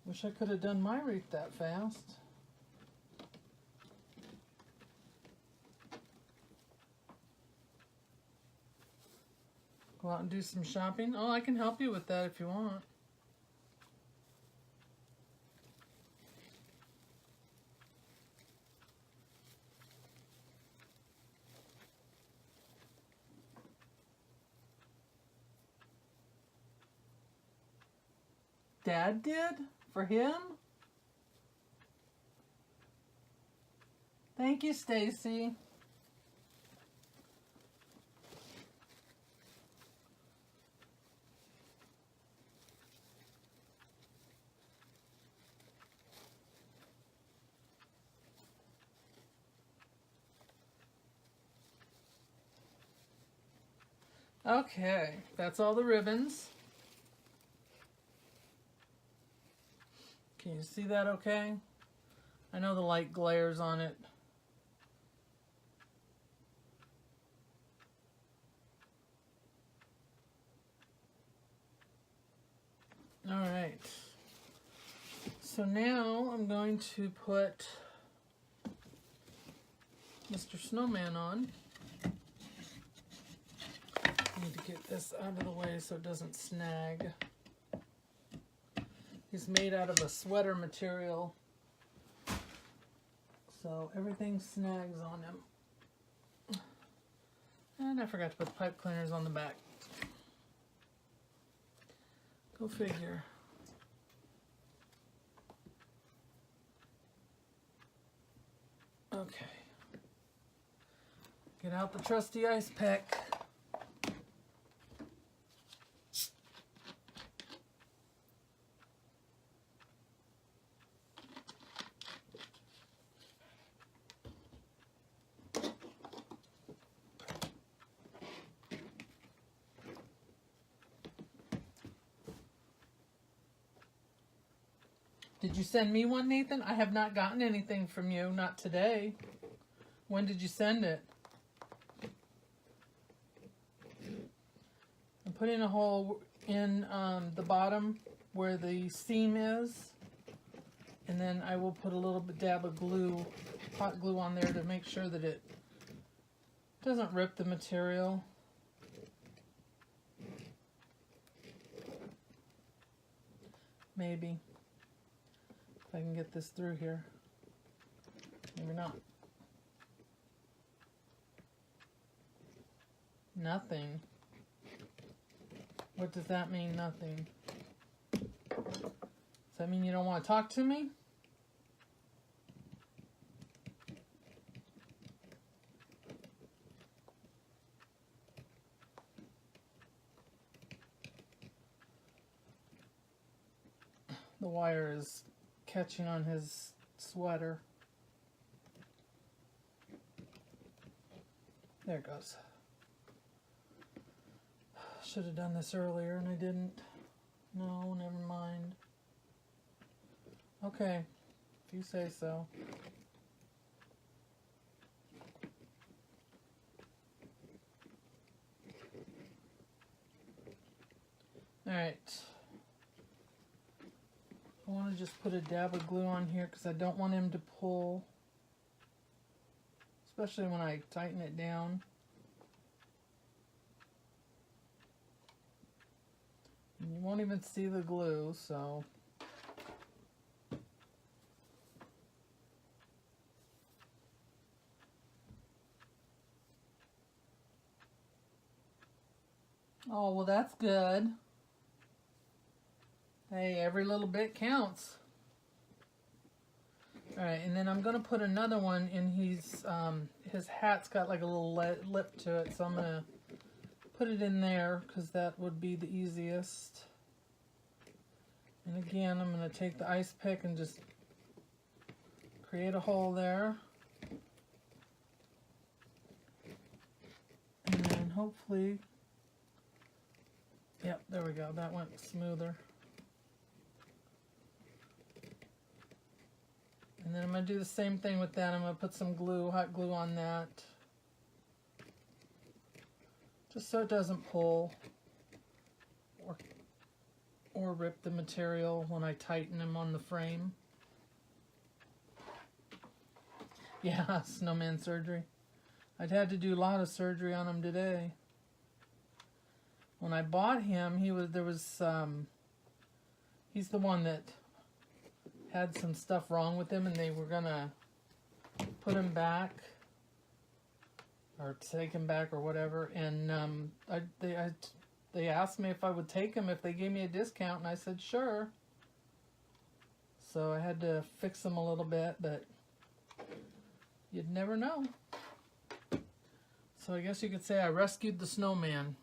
Wish I could have done my wreath that fast. Go out and do some shopping. Oh, I can help you with that if you want. Dad did? For him? Thank you, Stacy. Okay, that's all the ribbons. Can you see that okay? I know the light glares on it. All right. So now I'm going to put Mr. Snowman on. I need to get this out of the way so it doesn't snag. He's made out of a sweater material, so everything snags on him. And I forgot to put the pipe cleaners on the back. Go figure. Okay. Get out the trusty ice pick. Did you send me one, Nathan? I have not gotten anything from you. Not today. When did you send it? I'm putting a hole in the bottom where the seam is. And then I will put a little bit dab of glue, hot glue on there to make sure that it doesn't rip the material. Maybe. If I can get this through here. Maybe not. Nothing. What does that mean, nothing? Does that mean you don't want to talk to me? The wire is catching on his sweater. There it goes. Should have done this earlier and I didn't. No, never mind. Okay, if you say so. Alright. I want to just put a dab of glue on here because I don't want him to pull. Especially when I tighten it down. And you won't even see the glue, so. Oh, well, that's good. Hey, every little bit counts. All right, and then I'm going to put another one in his hat's got like a little lip to it, so I'm going to put it in there because that would be the easiest. And again, I'm going to take the ice pick and just create a hole there. And then hopefully, yep, there we go, that went smoother. And then I'm going to do the same thing with that. I'm going to put some glue, hot glue on that. Just so it doesn't pull or rip the material when I tighten them on the frame. Yeah, snowman surgery. I'd had to do a lot of surgery on him today. When I bought him, he's the one that had some stuff wrong with him and they were gonna put him back or take him back or whatever, and they asked me if I would take him if they gave me a discount, and I said sure. So I had to fix him a little bit, but you'd never know. So I guess you could say I rescued the snowman.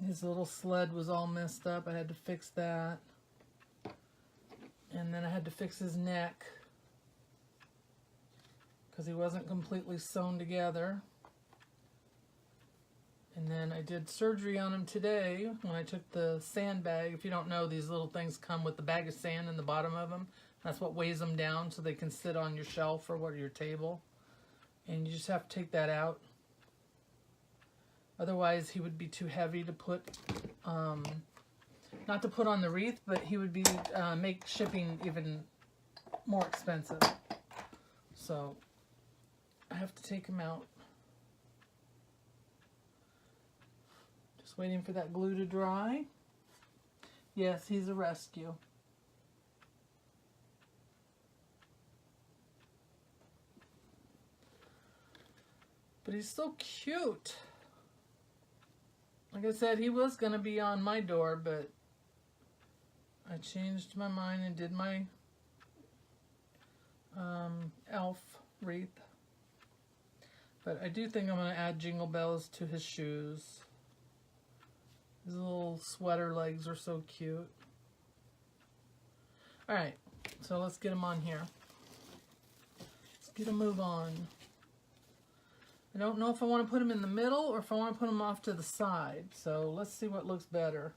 His little sled was all messed up. I had to fix that. And then I had to fix his neck because he wasn't completely sewn together. And then I did surgery on him today when I took the sand bag. If you don't know, these little things come with the bag of sand in the bottom of them. That's what weighs them down so they can sit on your shelf or your table. And you just have to take that out. Otherwise, he would be too heavy to put, not to put on the wreath, but he would be make shipping even more expensive. So I have to take him out. Just waiting for that glue to dry. Yes, he's a rescue. But he's so cute. Like I said, he was going to be on my door, but I changed my mind and did my elf wreath. But I do think I'm going to add jingle bells to his shoes. His little sweater legs are so cute. Alright, so let's get him on here. Let's get a move on. I don't know if I want to put him in the middle or if I want to put him off to the side. So let's see what looks better.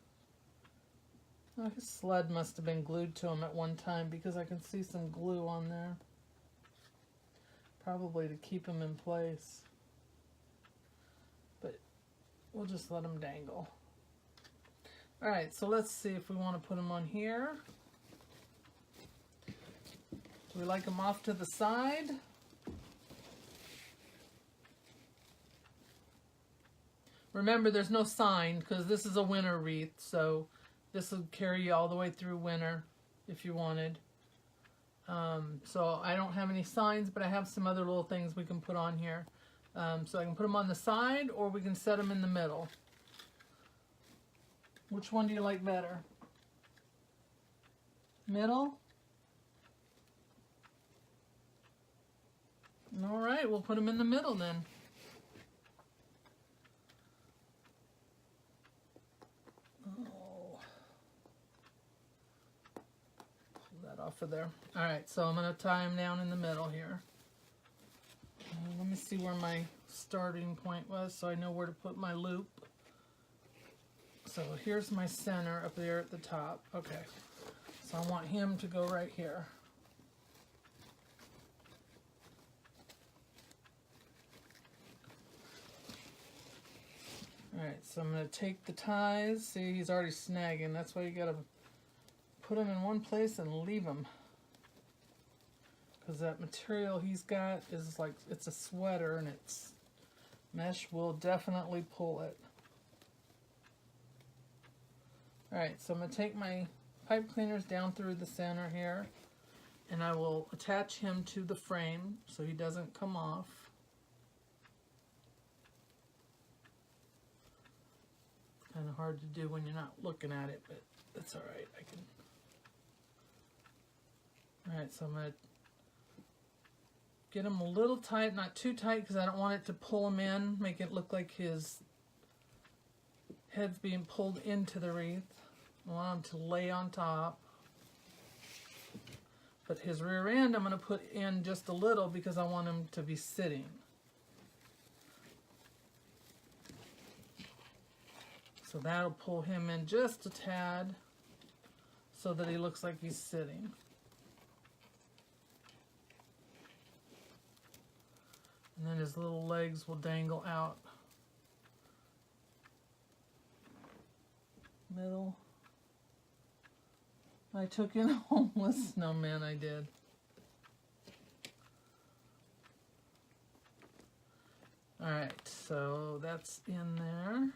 Oh, his sled must have been glued to him at one time because I can see some glue on there. Probably to keep him in place. But we'll just let him dangle. Alright, so let's see if we want to put him on here. Do we like him off to the side? Remember, there's no sign because this is a winter wreath, so this will carry you all the way through winter if you wanted. So I don't have any signs, but I have some other little things we can put on here. So I can put them on the side or we can set them in the middle. Which one do you like better? Middle? All right, we'll put them in the middle then. Off of there. Alright, so I'm going to tie him down in the middle here. Let me see where my starting point was so I know where to put my loop. So here's my center up there at the top. Okay, so I want him to go right here. Alright, so I'm going to take the ties. See, he's already snagging. That's why you got to put them in one place and leave them, because that material he's got is like, it's a sweater and it's mesh will definitely pull it. Alright, so I'm going to take my pipe cleaners down through the center here and I will attach him to the frame so he doesn't come off. Kind of hard to do when you're not looking at it, but that's alright. I can. Alright, so I'm going to get him a little tight, not too tight because I don't want it to pull him in, make it look like his head's being pulled into the wreath. I want him to lay on top. But his rear end I'm going to put in just a little because I want him to be sitting. So that'll pull him in just a tad so that he looks like he's sitting. And then his little legs will dangle out. Middle. I took in a homeless snowman, I did. Alright, so that's in there.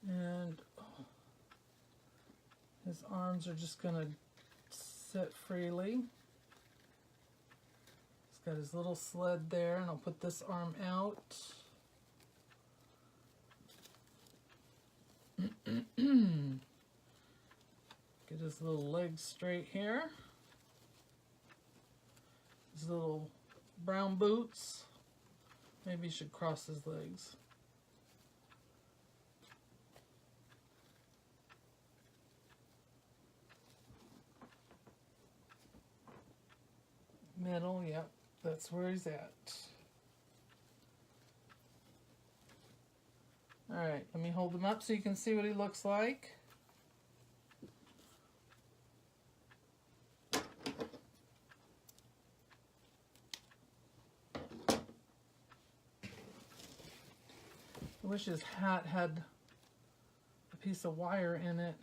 And his arms are just going to sit freely. He's got his little sled there, and I'll put this arm out. Get his little legs straight here. His little brown boots. Maybe he should cross his legs. Middle, yep, that's where he's at. Alright, let me hold him up so you can see what he looks like. I wish his hat had a piece of wire in it.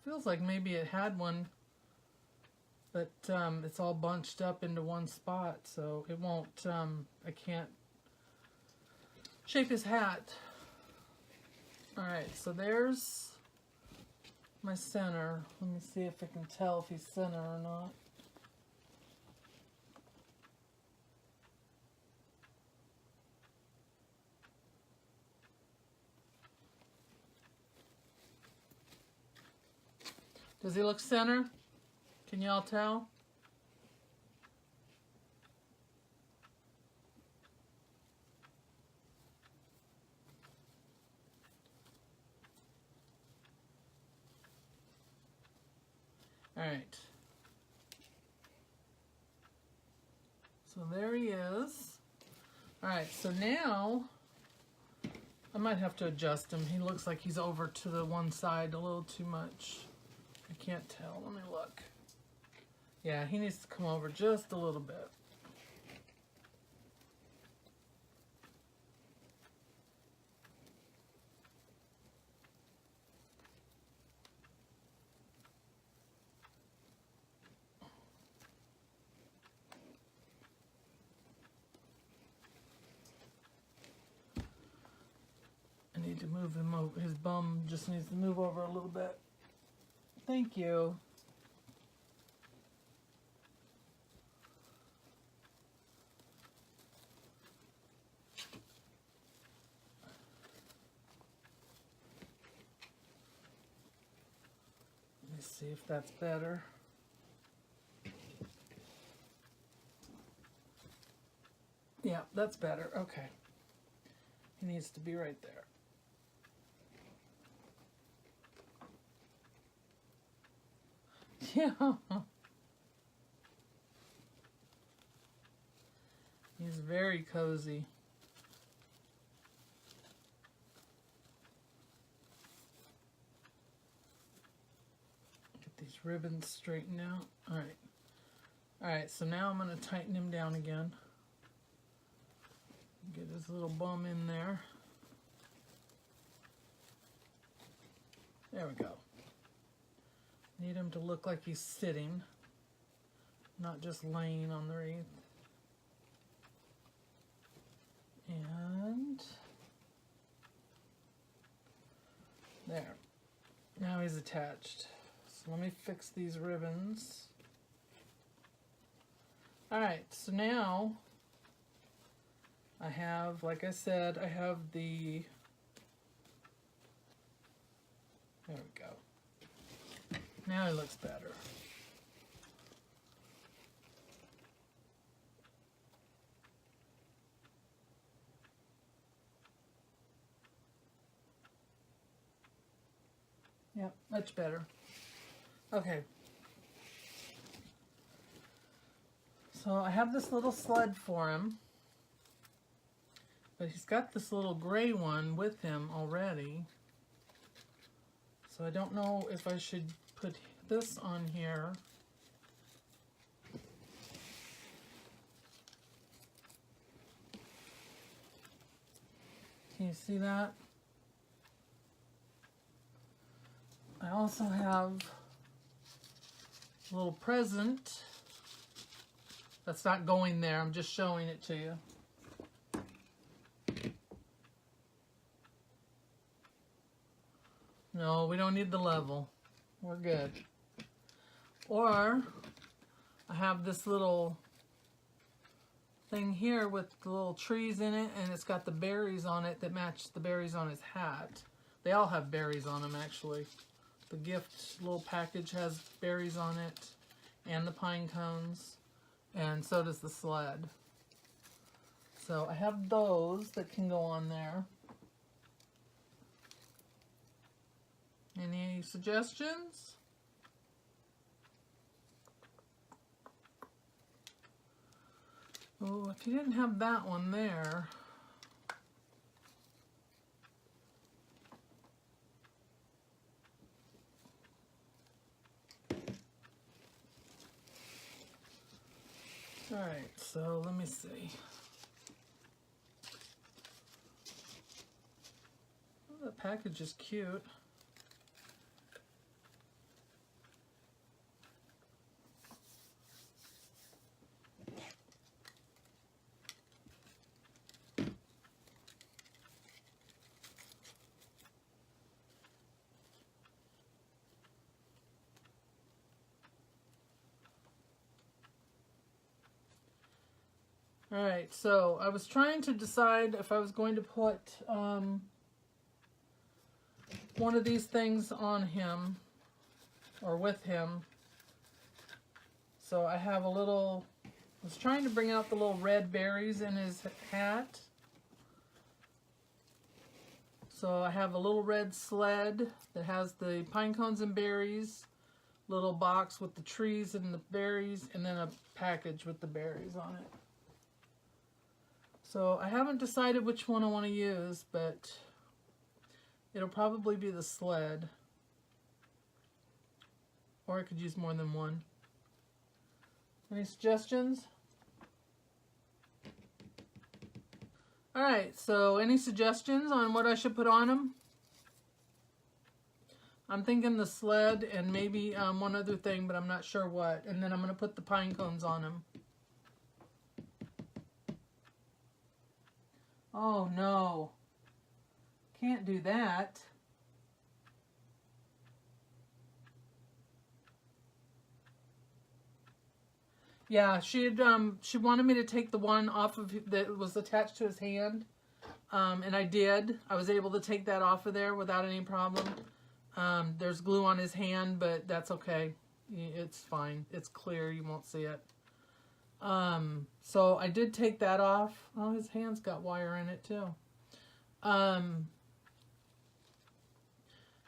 Feels like maybe it had one, but it's all bunched up into one spot, so it won't, I can't shape his hat. Alright, so there's my center. Let me see if I can tell if he's center or not. Does he look center? Can y'all tell? All right. So there he is. All right, so now I might have to adjust him. He looks like he's over to the one side a little too much. I can't tell. Let me look. Yeah, he needs to come over just a little bit. I need to move him over. His bum just needs to move over a little bit. Thank you. Let me see if that's better. Yeah, that's better. Okay. He needs to be right there. Yeah. He's very cozy. Get these ribbons straightened out. All right. All right, so now I'm going to tighten him down again. Get his little bum in there. There we go. Need him to look like he's sitting, not just laying on the wreath. And there. Now he's attached. So let me fix these ribbons. Alright, so now I have, like I said, I have the, there we go. Now he looks better. Yep, much better. Okay. So I have this little sled for him. But he's got this little gray one with him already. So I don't know if I should put this on here. Can you see that? I also have a little present that's not going there. I'm just showing it to you. No, we don't need the level. We're good. Or I have this little thing here with the little trees in it, and it's got the berries on it that match the berries on his hat. They all have berries on them, actually. The gift little package has berries on it, and the pine cones, and so does the sled. So I have those that can go on there. Any suggestions? Oh, if you didn't have that one there. All right, so let me see. Oh, the package is cute. All right, so I was trying to decide if I was going to put one of these things on him or with him. So I have a little, I was trying to bring out the little red berries in his hat. So I have a little red sled that has the pine cones and berries, little box with the trees and the berries, and then a package with the berries on it. So I haven't decided which one I want to use, but it'll probably be the sled. Or I could use more than one. Any suggestions? Alright, so any suggestions on what I should put on him? I'm thinking the sled and maybe one other thing, but I'm not sure what. And then I'm going to put the pine cones on him. Oh no, can't do that. Yeah, she wanted me to take the one off of that was attached to his hand, and I did. I was able to take that off of there without any problem. There's glue on his hand, but that's okay. It's fine. It's clear. You won't see it. So I did take that off. Oh, his hand's got wire in it too.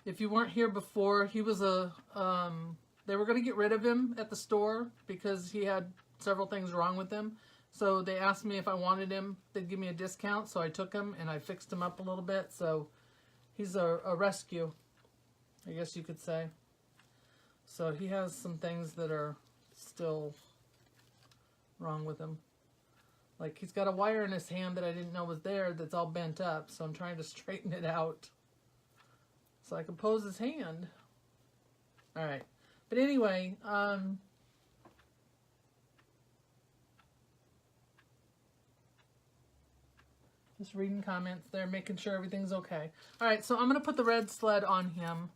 If you weren't here before, he was a, they were going to get rid of him at the store because he had several things wrong with him. So they asked me if I wanted him, they'd give me a discount. So I took him and I fixed him up a little bit. So he's a rescue, I guess you could say. So he has some things that are still wrong with him. Like he's got a wire in his hand that I didn't know was there that's all bent up, so I'm trying to straighten it out so I can pose his hand. Alright, but anyway, just reading comments there, making sure everything's okay. Alright, so I'm going to put the red sled on him,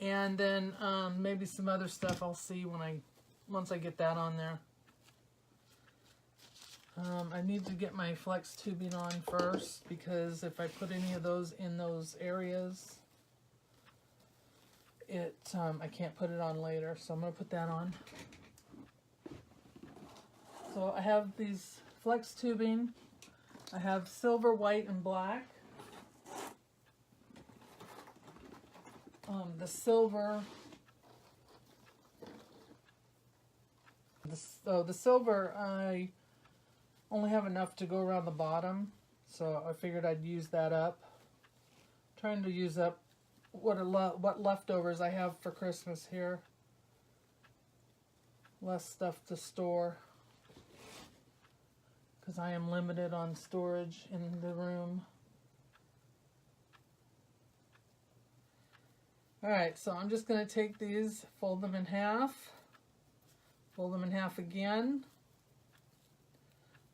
and then maybe some other stuff I'll see when once I get that on there. I need to get my flex tubing on first because if I put any of those in those areas, I can't put it on later, so I'm going to put that on. So I have these flex tubing. I have silver, white, and black. The silver, the silver, I only have enough to go around the bottom, so I figured I'd use that up. I'm trying to use up what leftovers I have for Christmas here. Less stuff to store because I am limited on storage in the room. Alright, so I'm just going to take these, fold them in half again,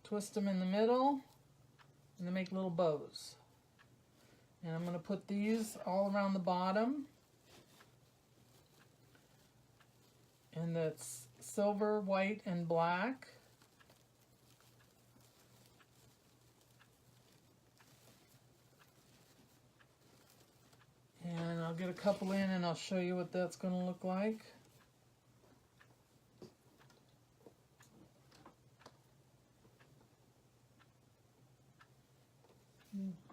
twist them in the middle, and then make little bows. And I'm going to put these all around the bottom. And that's silver, white, and black. And I'll get a couple in and I'll show you what that's going to look like.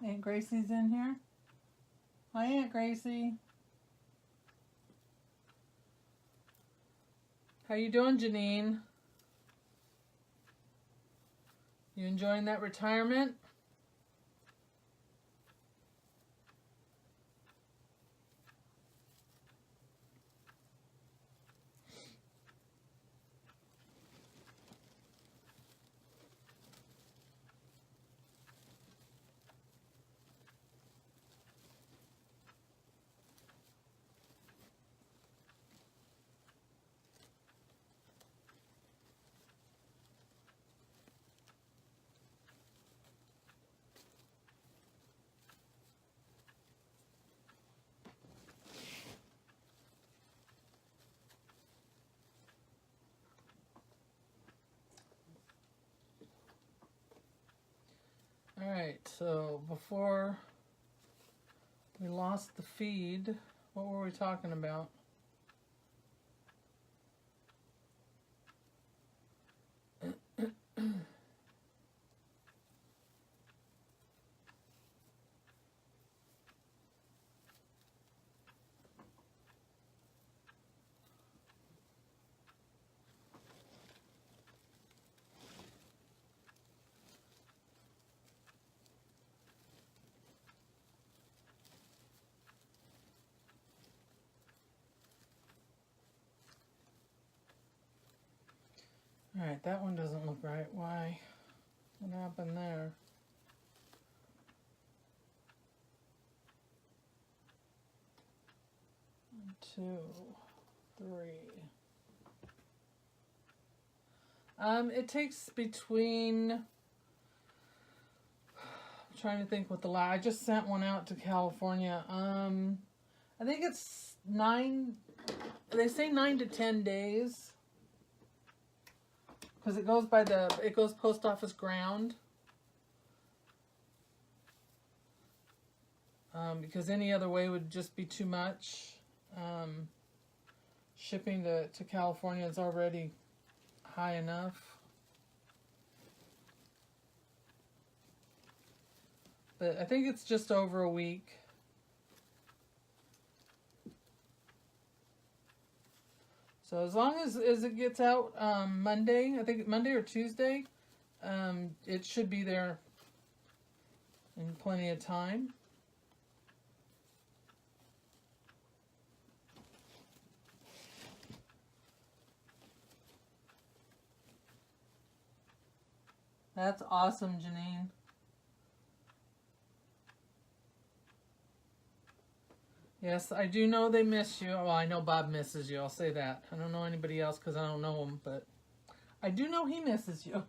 Aunt Gracie's in here. Hi, Aunt Gracie. How you doing, Janine? You enjoying that retirement? Alright, so before we lost the feed, what were we talking about? Alright, that one doesn't look right. Why? What happened there? One, 2, 3. It takes between, I'm trying to think what the last, I just sent one out to California. I think it's 9, they say 9 to 10 days. Because it goes by it goes post office ground. Because any other way would just be too much. Shipping to California is already high enough. But I think it's just over a week. So as long as it gets out Monday, I think Monday or Tuesday, it should be there in plenty of time. That's awesome, Janine. Yes, I do know they miss you. Well, I know Bob misses you. I'll say that. I don't know anybody else because I don't know him, but I do know he misses you.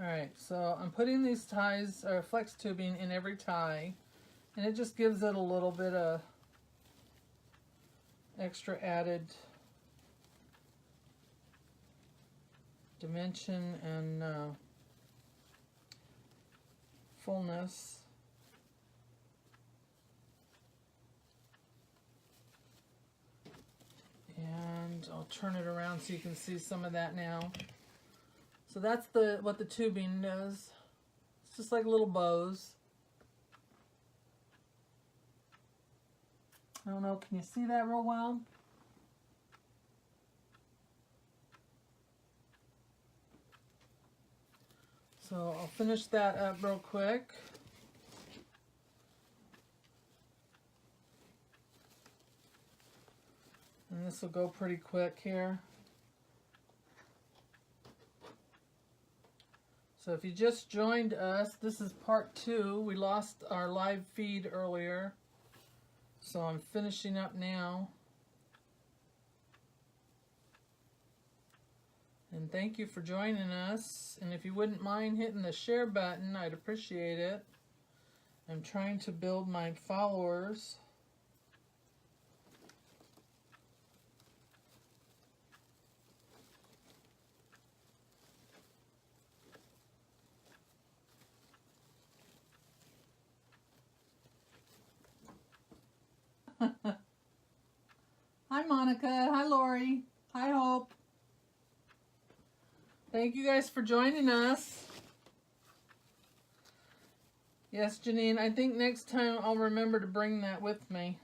Alright, so I'm putting these ties, or flex tubing, in every tie, and it just gives it a little bit of extra added dimension and fullness. And I'll turn it around so you can see some of that now. So that's what the tubing does. It's just like little bows. I don't know, can you see that real well? So I'll finish that up real quick. And this will go pretty quick here. So if you just joined us, this is part 2. We lost our live feed earlier. So I'm finishing up now. And thank you for joining us. And if you wouldn't mind hitting the share button, I'd appreciate it. I'm trying to build my followers. Hi, Monica. Monica. Hi, Lori. Hi, Hope. Thank you guys for joining us. Yes, Janine, I think next time I'll remember to bring that with me.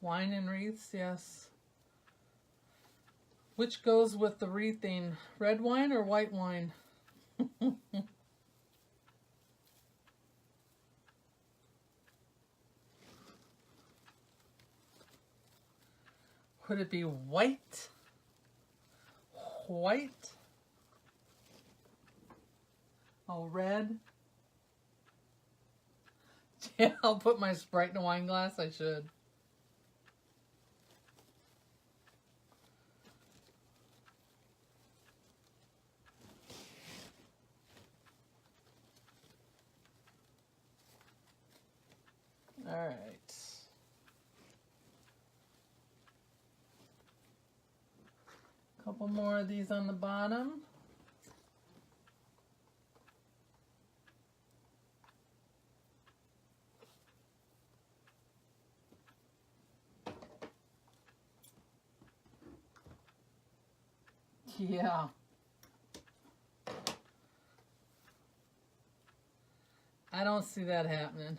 Wine and wreaths, yes. Which goes with the wreathing? Red wine or white wine? Would it be white? White? Oh, red? Yeah, I'll put my Sprite in a wine glass. I should. All right. Couple more of these on the bottom. Yeah. I don't see that happening.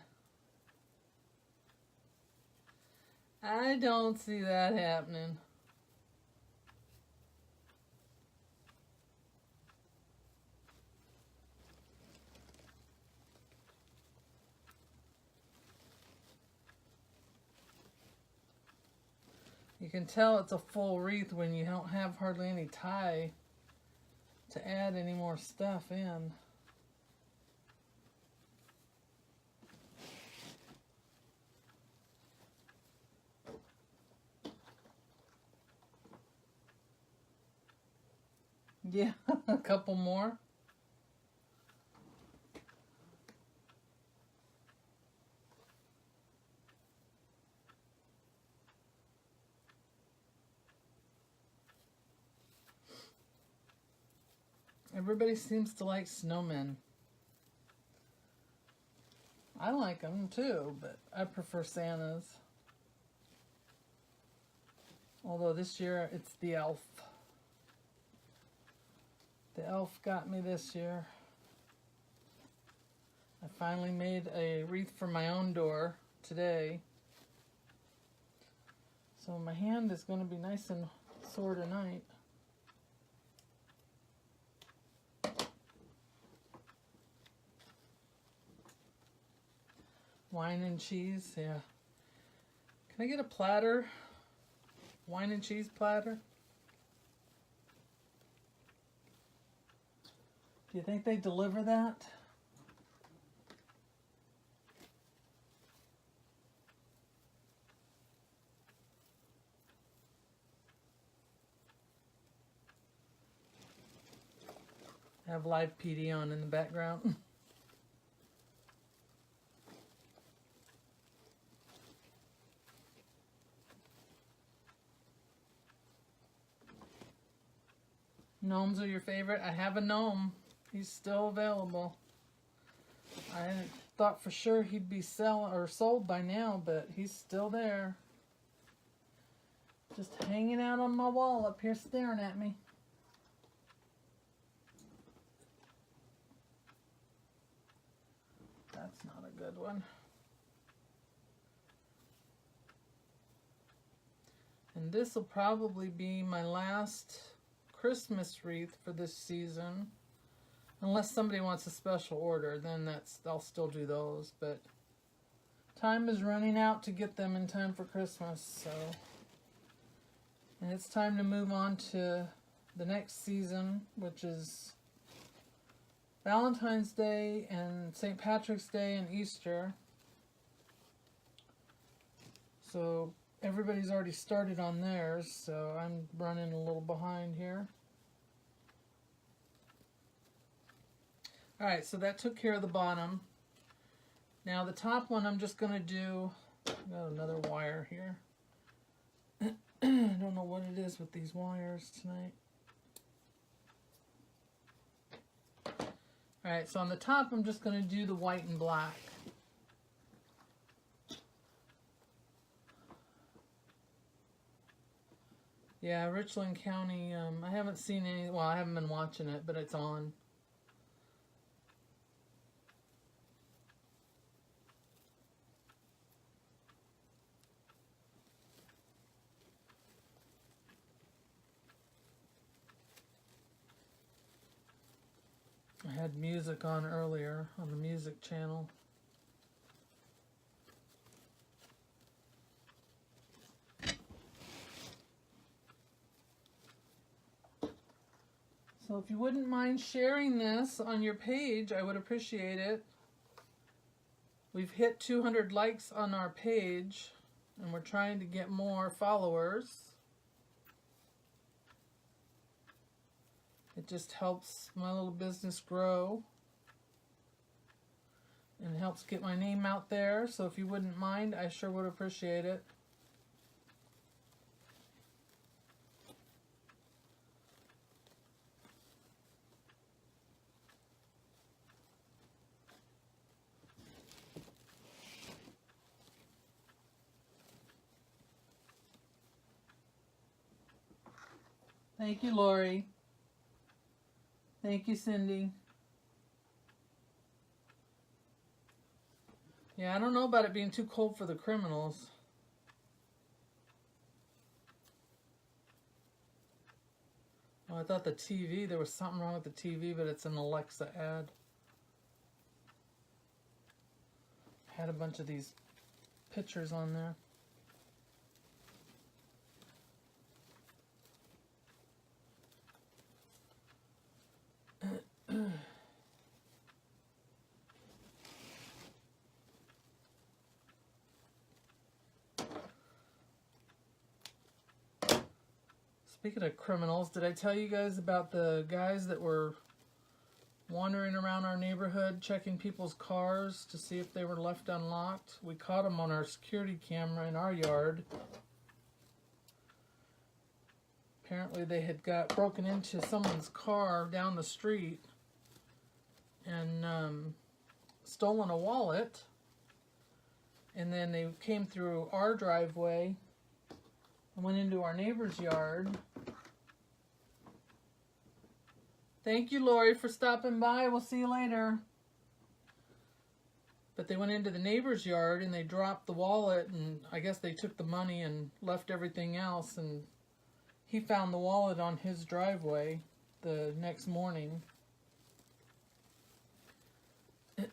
I don't see that happening. You can tell it's a full wreath when you don't have hardly any tie to add any more stuff in. Yeah, a couple more. Everybody seems to like snowmen. I like them too, but I prefer Santas. Although this year it's the elf. The elf got me this year. I finally made a wreath for my own door today. So my hand is going to be nice and sore tonight. Wine and cheese, yeah. Can I get a platter? Wine and cheese platter? Do you think they deliver that? I have live PD on in the background. Gnomes are your favorite? I have a gnome. He's still available. I thought for sure he'd be sold by now, but he's still there. Just hanging out on my wall up here staring at me. That's not a good one. And this will probably be my last Christmas wreath for this season. Unless somebody wants a special order, then I'll still do those, but time is running out to get them in time for Christmas, so. And it's time to move on to the next season, which is Valentine's Day and St. Patrick's Day and Easter. So everybody's already started on theirs, so I'm running a little behind here. Alright, so that took care of the bottom. Now the top one I'm just going to do, got another wire here. I don't know what it is with these wires tonight. Alright, so on the top I'm just going to do the white and black. Yeah, Richland County, I haven't seen any, well, I haven't been watching it, but it's on. I had music on earlier on the music channel. So if you wouldn't mind sharing this on your page, I would appreciate it. We've hit 200 likes on our page, and we're trying to get more followers. It just helps my little business grow and helps get my name out there. So if you wouldn't mind, I sure would appreciate it. Thank you, Lori. Thank you, Cindy. Yeah, I don't know about it being too cold for the criminals. Oh, I thought the TV, there was something wrong with the TV, but it's an Alexa ad. I had a bunch of these pictures on there. Speaking of criminals, did I tell you guys about the guys that were wandering around our neighborhood checking people's cars to see if they were left unlocked? We caught them on our security camera in our yard. Apparently they had got broken into someone's car down the street and stolen a wallet. And then they came through our driveway and went into our neighbor's yard. Thank you, Lori, for stopping by. We'll see you later. But they went into the neighbor's yard and they dropped the wallet, and I guess they took the money and left everything else, and he found the wallet on his driveway the next morning.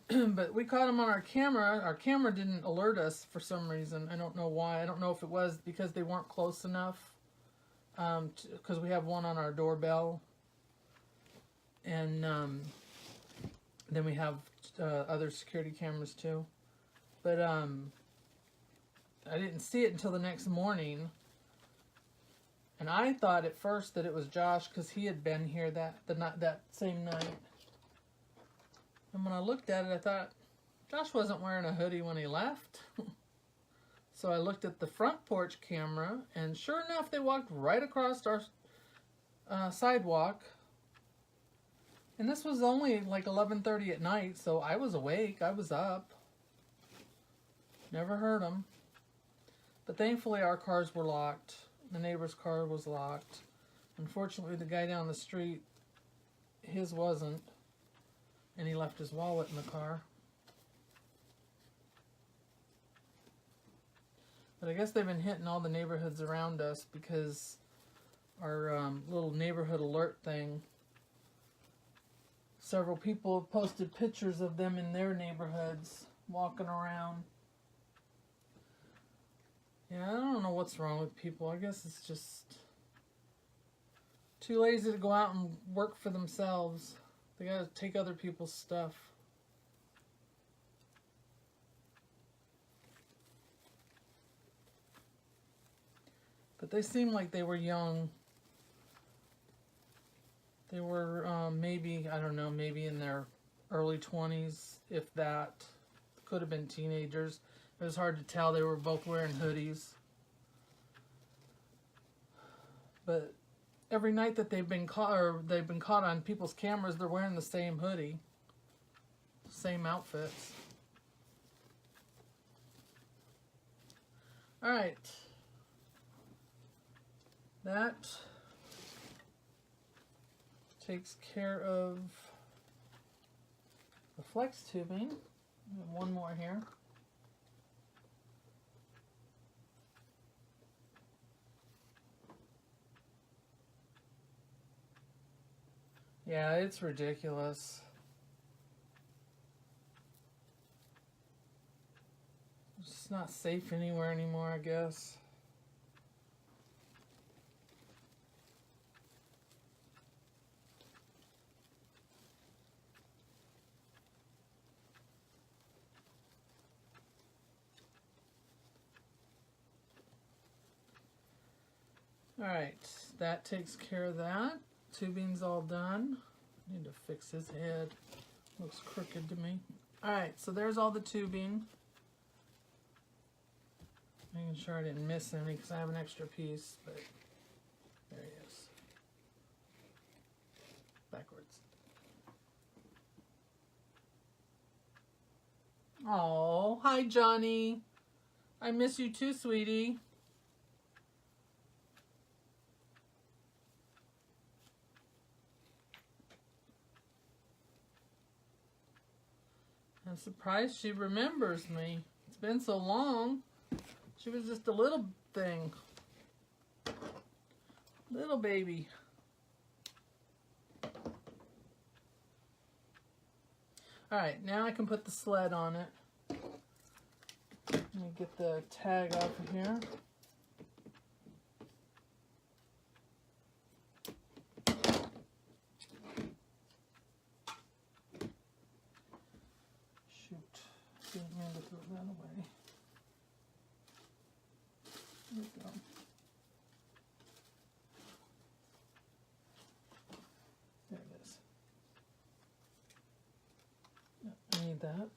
But we caught him on our camera. Our camera didn't alert us for some reason. I don't know why. I don't know if it was because they weren't close enough, because we have one on our doorbell. And then we have other security cameras too. But I didn't see it until the next morning. And I thought at first that it was Josh because he had been here that same night. And when I looked at it, I thought, Josh wasn't wearing a hoodie when he left. So I looked at the front porch camera, and sure enough, they walked right across our sidewalk. And this was only like 11:30 at night, so I was awake. I was up. Never heard them. But thankfully, our cars were locked. The neighbor's car was locked. Unfortunately, the guy down the street, his wasn't. And he left his wallet in the car. But I guess they've been hitting all the neighborhoods around us because our little neighborhood alert thing, several people have posted pictures of them in their neighborhoods walking around. Yeah, I don't know what's wrong with people. I guess it's just too lazy to go out and work for themselves. They gotta take other people's stuff. But they seem like they were young. They were maybe, I don't know, maybe in their early 20s, if that. Could have been teenagers. It was hard to tell. They were both wearing hoodies. But every night that they've been caught on people's cameras, they're wearing the same hoodie, same outfits. All right, that takes care of the flex tubing. We have one more here. Yeah, it's ridiculous. It's not safe anywhere anymore, I guess. All right, that takes care of that. Tubing's all done. Need to fix his head. Looks crooked to me. All right, so there's all the tubing. Making sure I didn't miss any because I have an extra piece, but there he is. Backwards. Oh, hi Johnny. I miss you too, sweetie. I'm surprised she remembers me. It's been so long. She was just a little thing. Little baby. Alright, now I can put the sled on it. Let me get the tag off of here. Didn't mean to throw that away. There we go. There it is. Yep, I need that.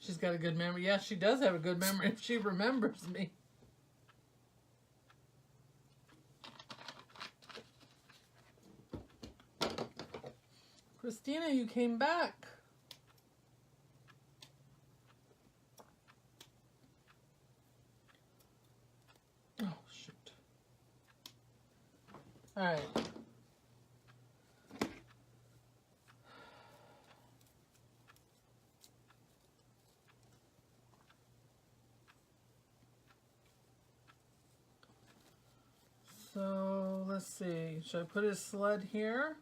She's got a good memory. Yeah, she does have a good memory if she remembers me. Christina, you came back. Oh, shoot. All right. So, let's see. Should I put his sled here?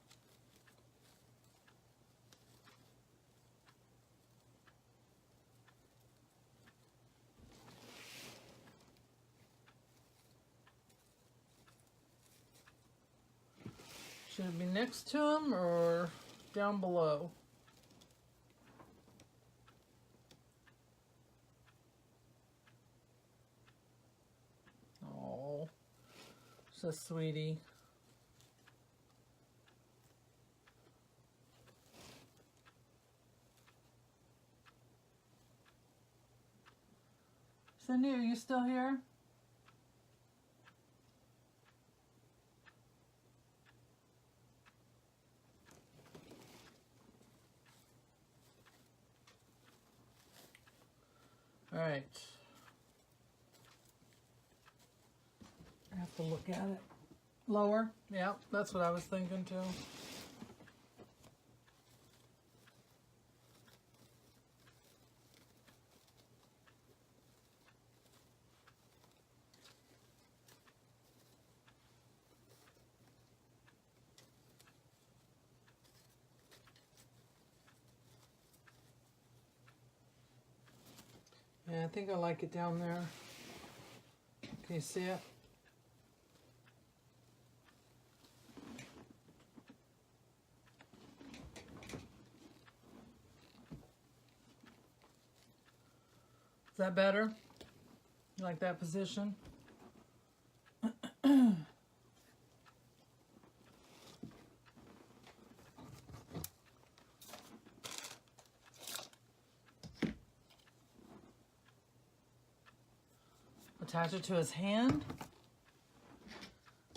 Should it be next to him or down below? Oh, so sweetie. Cindy, are you still here? All right. I have to look at it. Lower? Yeah, that's what I was thinking too. Yeah, I think I like it down there. Can you see it? Is that better? You like that position? Attach it to his hand.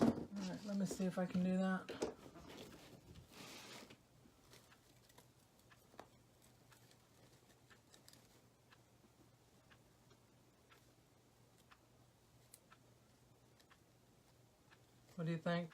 All right, let me see if I can do that. What do you think?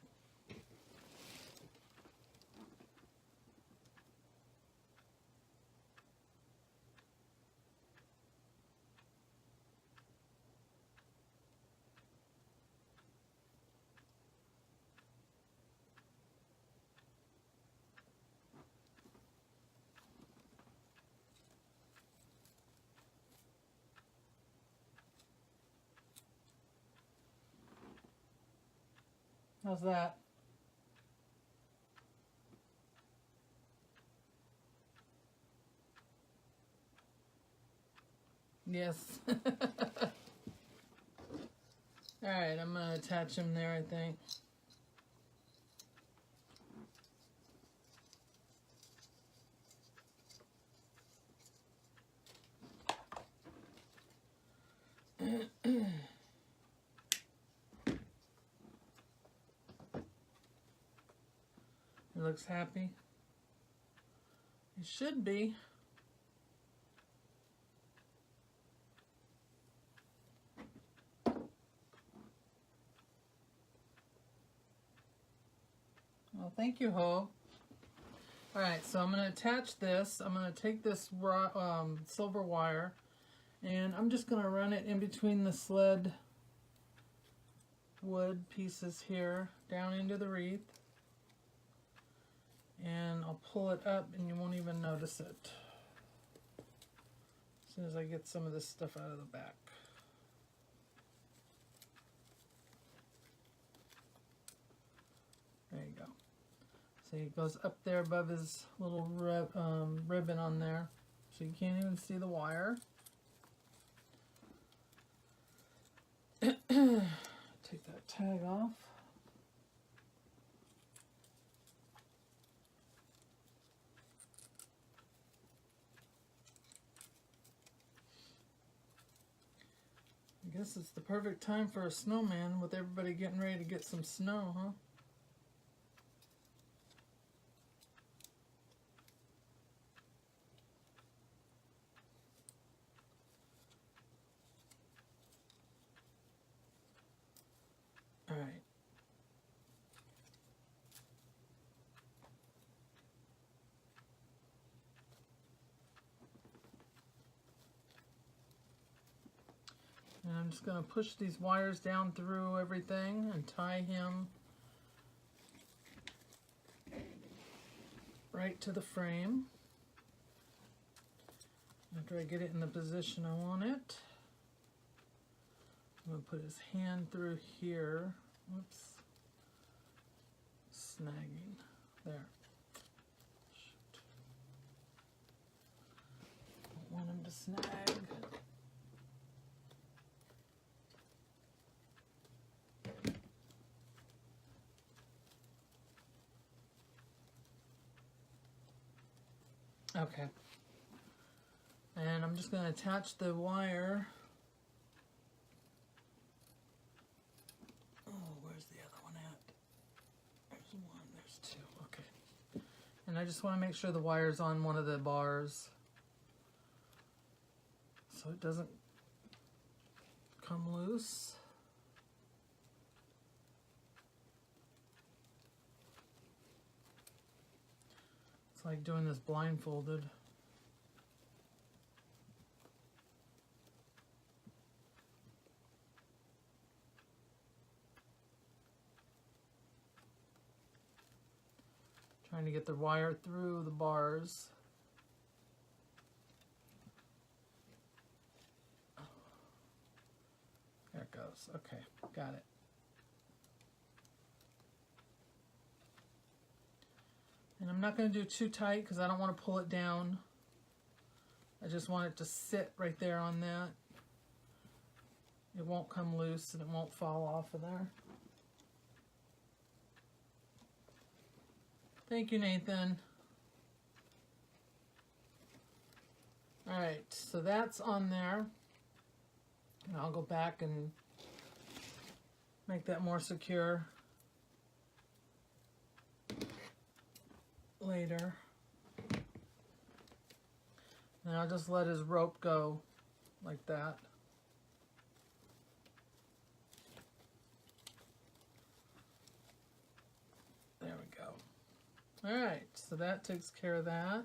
How's that? Yes. All right, I'm going to attach him there, I think. He looks happy. He should be. Well, thank you, Ho. All right, so I'm going to attach this. I'm going to take this silver wire, and I'm just going to run it in between the sled wood pieces here, down into the wreath. And I'll pull it up and you won't even notice it as soon as I get some of this stuff out of the back. There you go. See, it goes up there above his little ribbon on there, so you can't even see the wire. Take that tag off. I guess it's the perfect time for a snowman with everybody getting ready to get some snow, huh? All right. And I'm just going to push these wires down through everything and tie him right to the frame. After I get it in the position I want it, I'm going to put his hand through here. Whoops. Snagging. There. Shoot. Don't want him to snag. Okay, and I'm just going to attach the wire. Oh, where's the other one at? There's one, there's two, okay. And I just want to make sure the wire's on one of the bars so it doesn't come loose. Like doing this blindfolded. Trying to get the wire through the bars. There it goes. Okay, got it. And I'm not going to do too tight because I don't want to pull it down. I just want it to sit right there on that. It won't come loose and it won't fall off of there. Thank you, Nathan. Alright, so that's on there. And I'll go back and make that more secure later. And I'll just let his rope go like that. There we go. All right, so that takes care of that.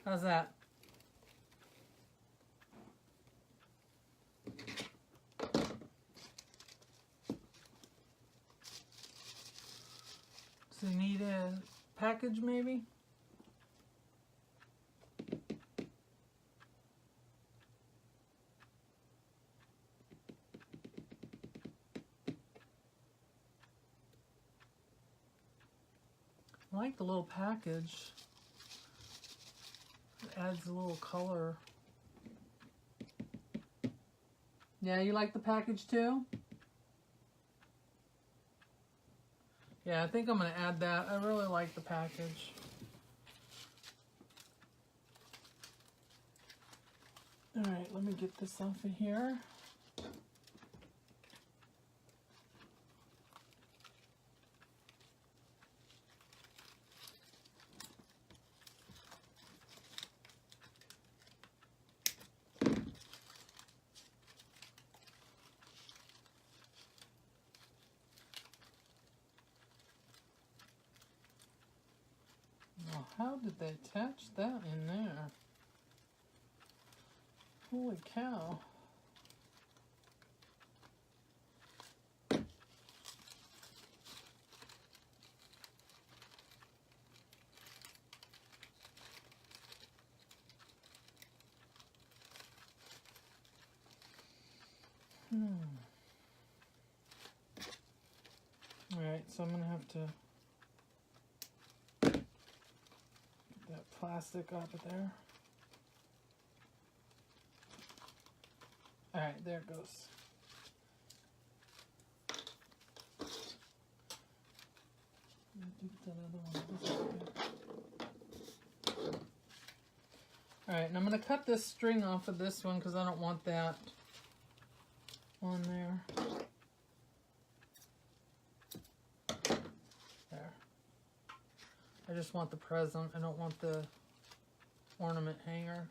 How's that? So you need a package maybe? I like the little package. It adds a little color. Yeah, you like the package too? Yeah, I think I'm going to add that. I really like the package. Alright, let me get this off of here. How did they attach that in there? Holy cow. Alright, so I'm going to have to that plastic off of there. Alright, there it goes. Alright, and I'm going to cut this string off of this one because I don't want that on there. There. I just want the present. I don't want the ornament hanger.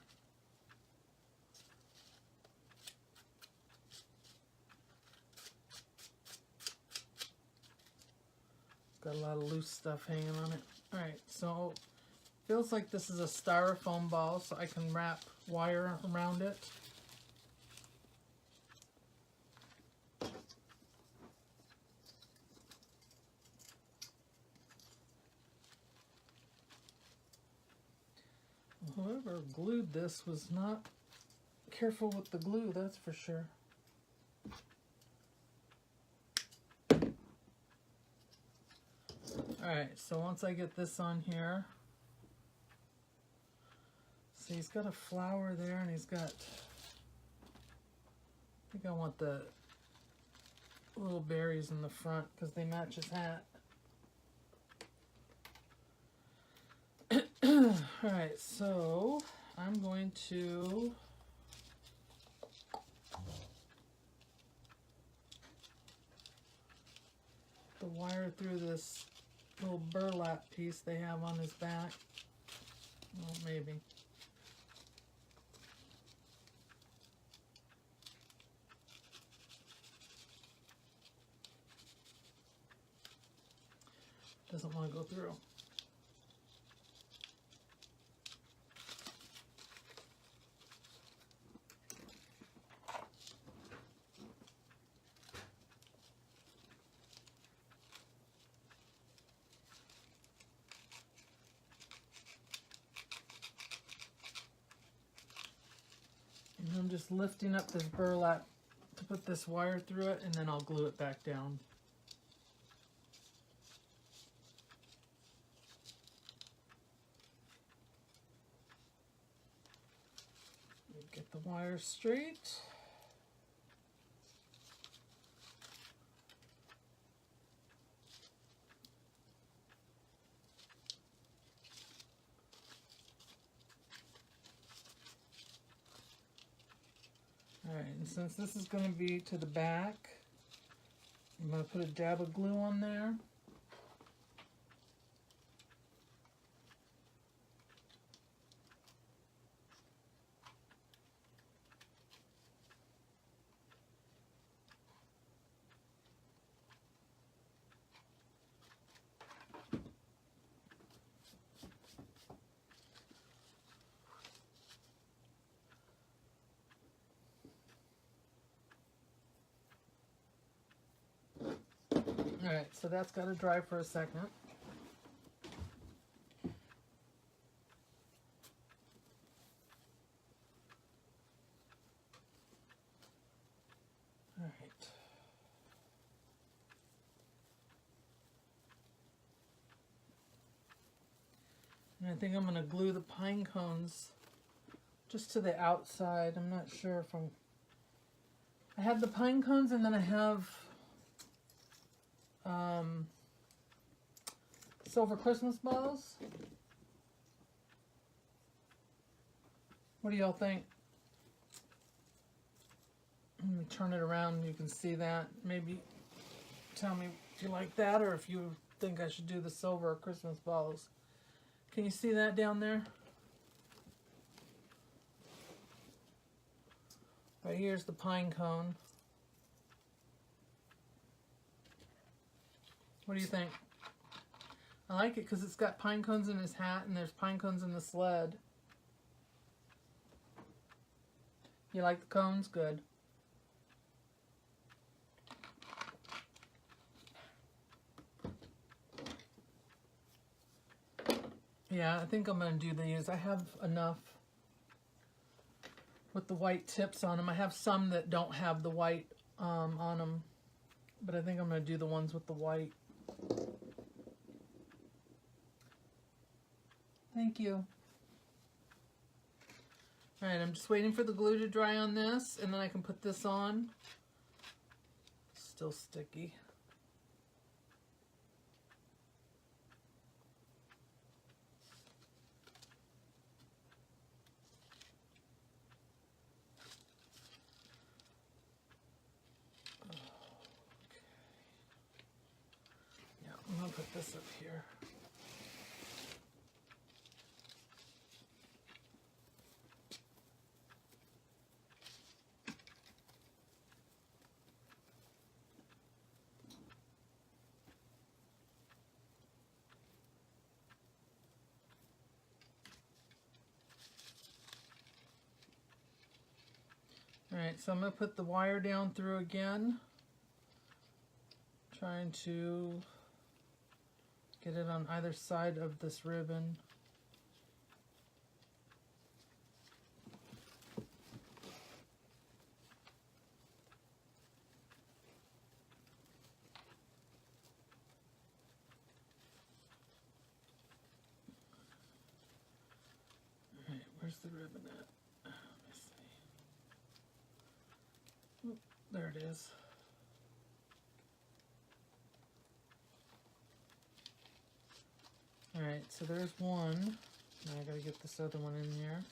It's got a lot of loose stuff hanging on it. Alright, so feels like this is a styrofoam ball, so I can wrap wire around it. Whoever glued this was not careful with the glue, that's for sure. Alright, so once I get this on here, see he's got a flower there and he's got, I think I want the little berries in the front because they match his hat. Alright, so I'm going to the wire through this little burlap piece they have on his back. Well, maybe. Doesn't want to go through. I'm just lifting up this burlap to put this wire through it, and then I'll glue it back down. Get the wire straight. Alright, and since this is going to be to the back, I'm going to put a dab of glue on there. Alright, so that's got to dry for a second. Alright. And I think I'm going to glue the pine cones just to the outside. I'm not sure if I have the pine cones, and then I have silver Christmas balls. What do y'all think? Let me turn it around. You can see that. Maybe tell me if you like that, or if you think I should do the silver Christmas balls. Can you see that down there? Right here's the pine cone. What do you think? I like it because it's got pine cones in his hat, and there's pine cones in the sled. You like the cones? Good. Yeah, I think I'm going to do these. I have enough with the white tips on them. I have some that don't have the white on them, but I think I'm going to do the ones with the white. Thank you. Alright, I'm just waiting for the glue to dry on this, and then I can put this on. Still sticky. Yeah, I'm going to put this up here. Alright, so I'm going to put the wire down through again, trying to get it on either side of this ribbon. Alright, where's the ribbon at? There it is. Alright, so there's one. Now I gotta get this other one in here.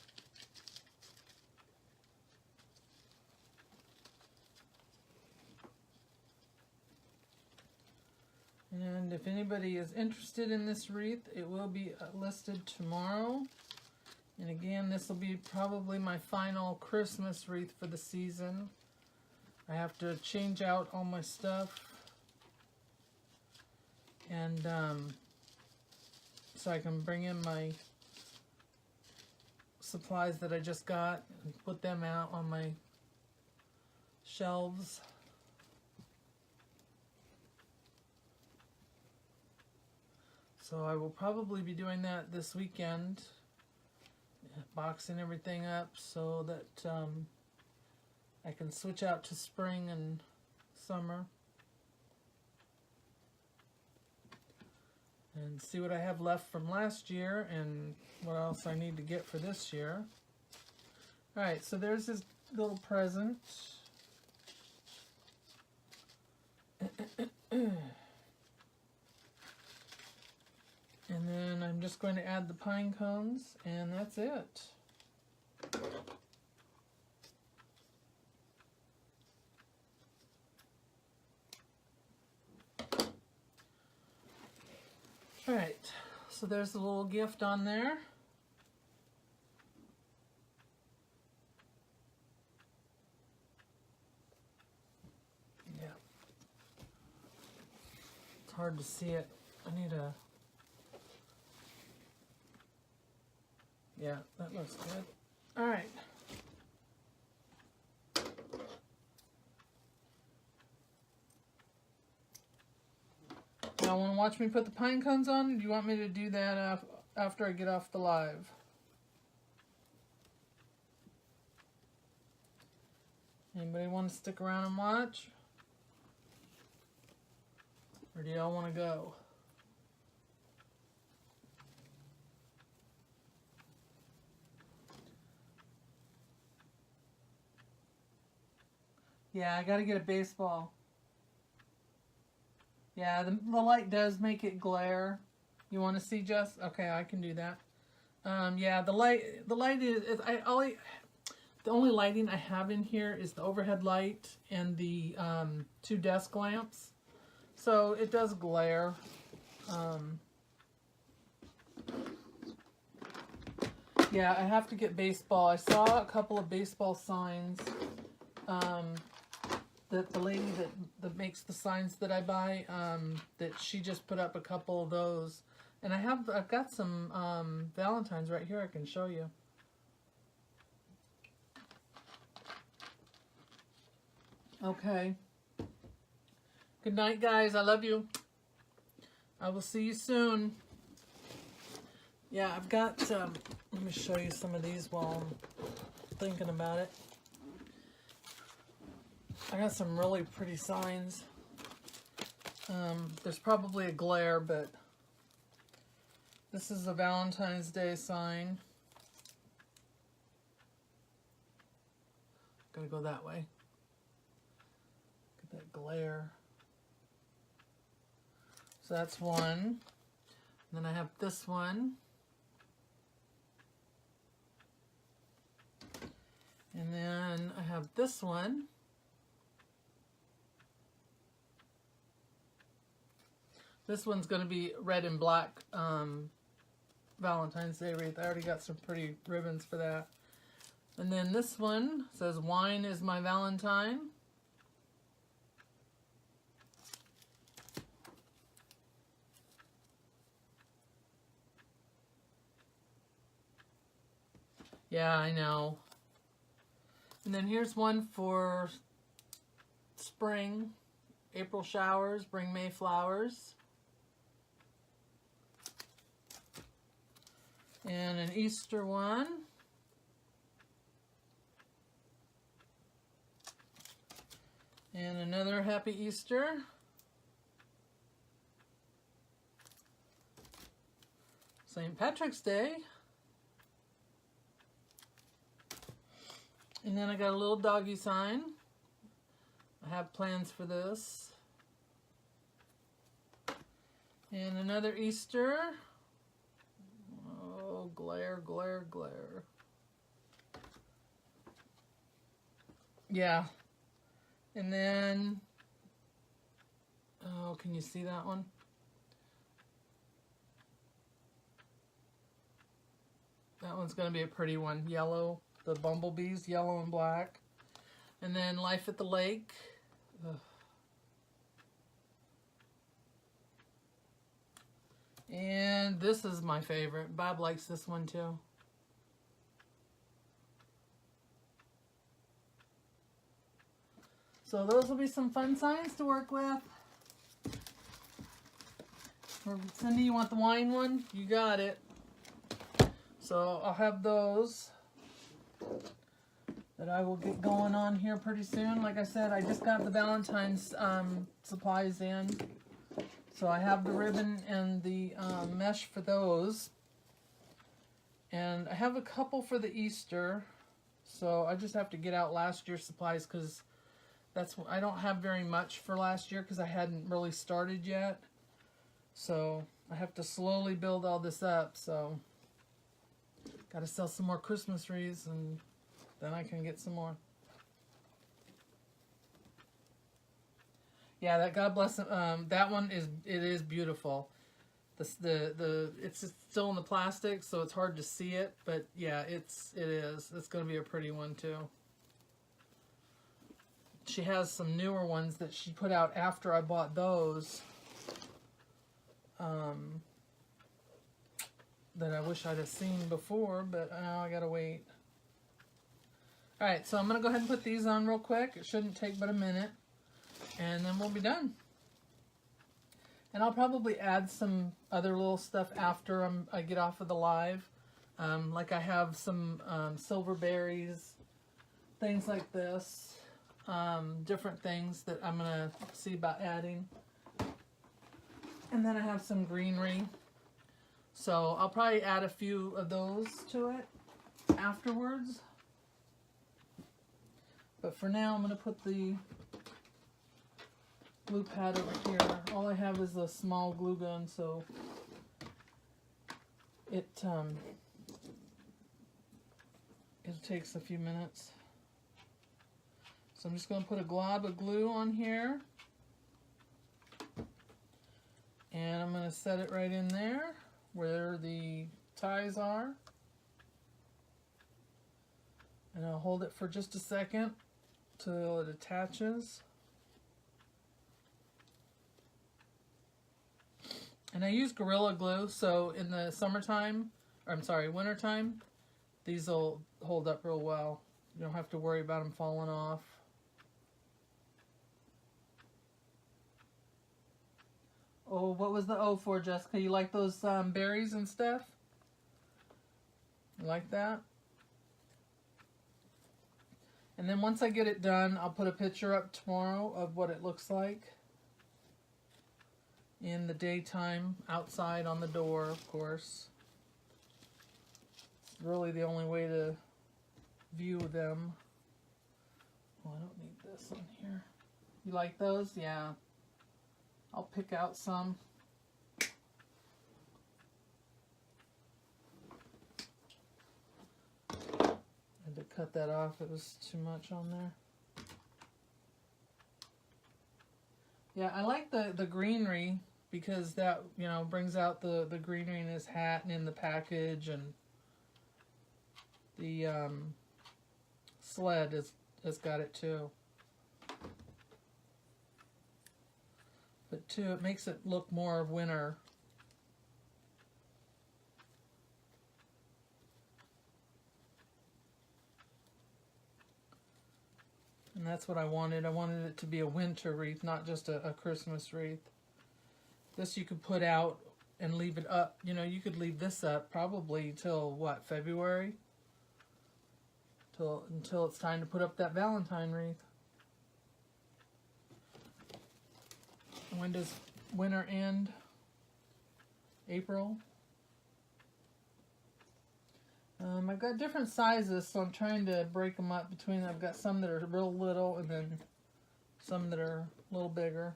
And if anybody is interested in this wreath, it will be listed tomorrow. And again, this will be probably my final Christmas wreath for the season. I have to change out all my stuff, and so I can bring in my supplies that I just got and put them out on my shelves. So I will probably be doing that this weekend, boxing everything up so that I can switch out to spring and summer and see what I have left from last year and what else I need to get for this year. Alright, so there's his little present. And then I'm just going to add the pine cones, and that's it. right, so there's a little gift on there. Yeah. It's hard to see it. I need a... Yeah, that looks good. All right. Now, want to watch me put the pine cones on? Or do you want me to do that after I get off the live? Anybody want to stick around and watch? Or do y'all want to go? Yeah, I got to get a baseball. Yeah, the light does make it glare. You want to see, Jess? Okay, I can do that. Yeah, the light is the only lighting I have in here is the overhead light and the 2 desk lamps. So it does glare. Yeah, I have to get baseball. I saw a couple of baseball signs. That the lady that makes the signs that I buy, that she just put up a couple of those. And I've got some Valentines right here I can show you. Okay. Good night, guys. I love you. I will see you soon. Yeah, I've got, let me show you some of these while I'm thinking about it. I got some really pretty signs. There's probably a glare, but this is a Valentine's Day sign. Gotta go that way. Get that glare. So that's one. And then I have this one. And then I have this one. This one's going to be red and black Valentine's Day wreath. I already got some pretty ribbons for that. And then this one says, "Wine is my Valentine." Yeah, I know. And then here's one for spring. April showers bring May flowers. And an Easter one. And another Happy Easter. St. Patrick's Day. And then I got a little doggy sign. I have plans for this. And another Easter. Oh, glare, glare, glare. Yeah. And then, oh, can you see that one? That one's going to be a pretty one. Yellow. The bumblebees, yellow and black. And then Life at the Lake. Ugh. And this is my favorite. Bob likes this one too. So those will be some fun signs to work with. Cindy, you want the wine one? You got it. So I'll have those that I will get going on here pretty soon. Like I said, I just got the Valentine's supplies in. So I have the ribbon and the mesh for those. And I have a couple for the Easter. So I just have to get out last year's supplies because I don't have very much for last year because I hadn't really started yet. So I have to slowly build all this up. So got to sell some more Christmas wreaths and then I can get some more. Yeah, that God bless him. That one is beautiful. It's just still in the plastic, so it's hard to see it, but yeah, it is. It's going to be a pretty one too. She has some newer ones that she put out after I bought those. That I wish I'd have seen before, but now I gotta wait. Alright, so I'm gonna go ahead and put these on real quick. It shouldn't take but a minute, and then we'll be done. And I'll probably add some other little stuff after I get off of the live. Like I have some silver berries, things like this, different things that I'm gonna see about adding. And then I have some greenery. So I'll probably add a few of those to it afterwards. But for now, I'm going to put the glue pad over here. All I have is a small glue gun, so it takes a few minutes. So I'm just going to put a glob of glue on here. And I'm going to set it right in there where the ties are. And I'll hold it for just a second till it attaches. And I use Gorilla Glue, so in the summertime, or I'm sorry, wintertime, these will hold up real well. You don't have to worry about them falling off. Oh, what was the O for, Jessica? You like those berries and stuff? You like that? And then once I get it done, I'll put a picture up tomorrow of what it looks like in the daytime, outside on the door, of course. It's really the only way to view them. Oh, I don't need this on here. You like those? Yeah. I'll pick out some. I had to cut that off. It was too much on there. Yeah, I like the greenery because that, you know, brings out the greenery in his hat and in the package, and the Sled has got it too. But too, it makes it look more winter. And that's what I wanted. I wanted it to be a winter wreath, not just a Christmas wreath. This you could put out and leave it up. You know, you could leave this up probably till, what, February? Until it's time to put up that Valentine wreath. When does winter end? April? I've got different sizes, so I'm trying to break them up between. I've got some that are real little and then some that are a little bigger.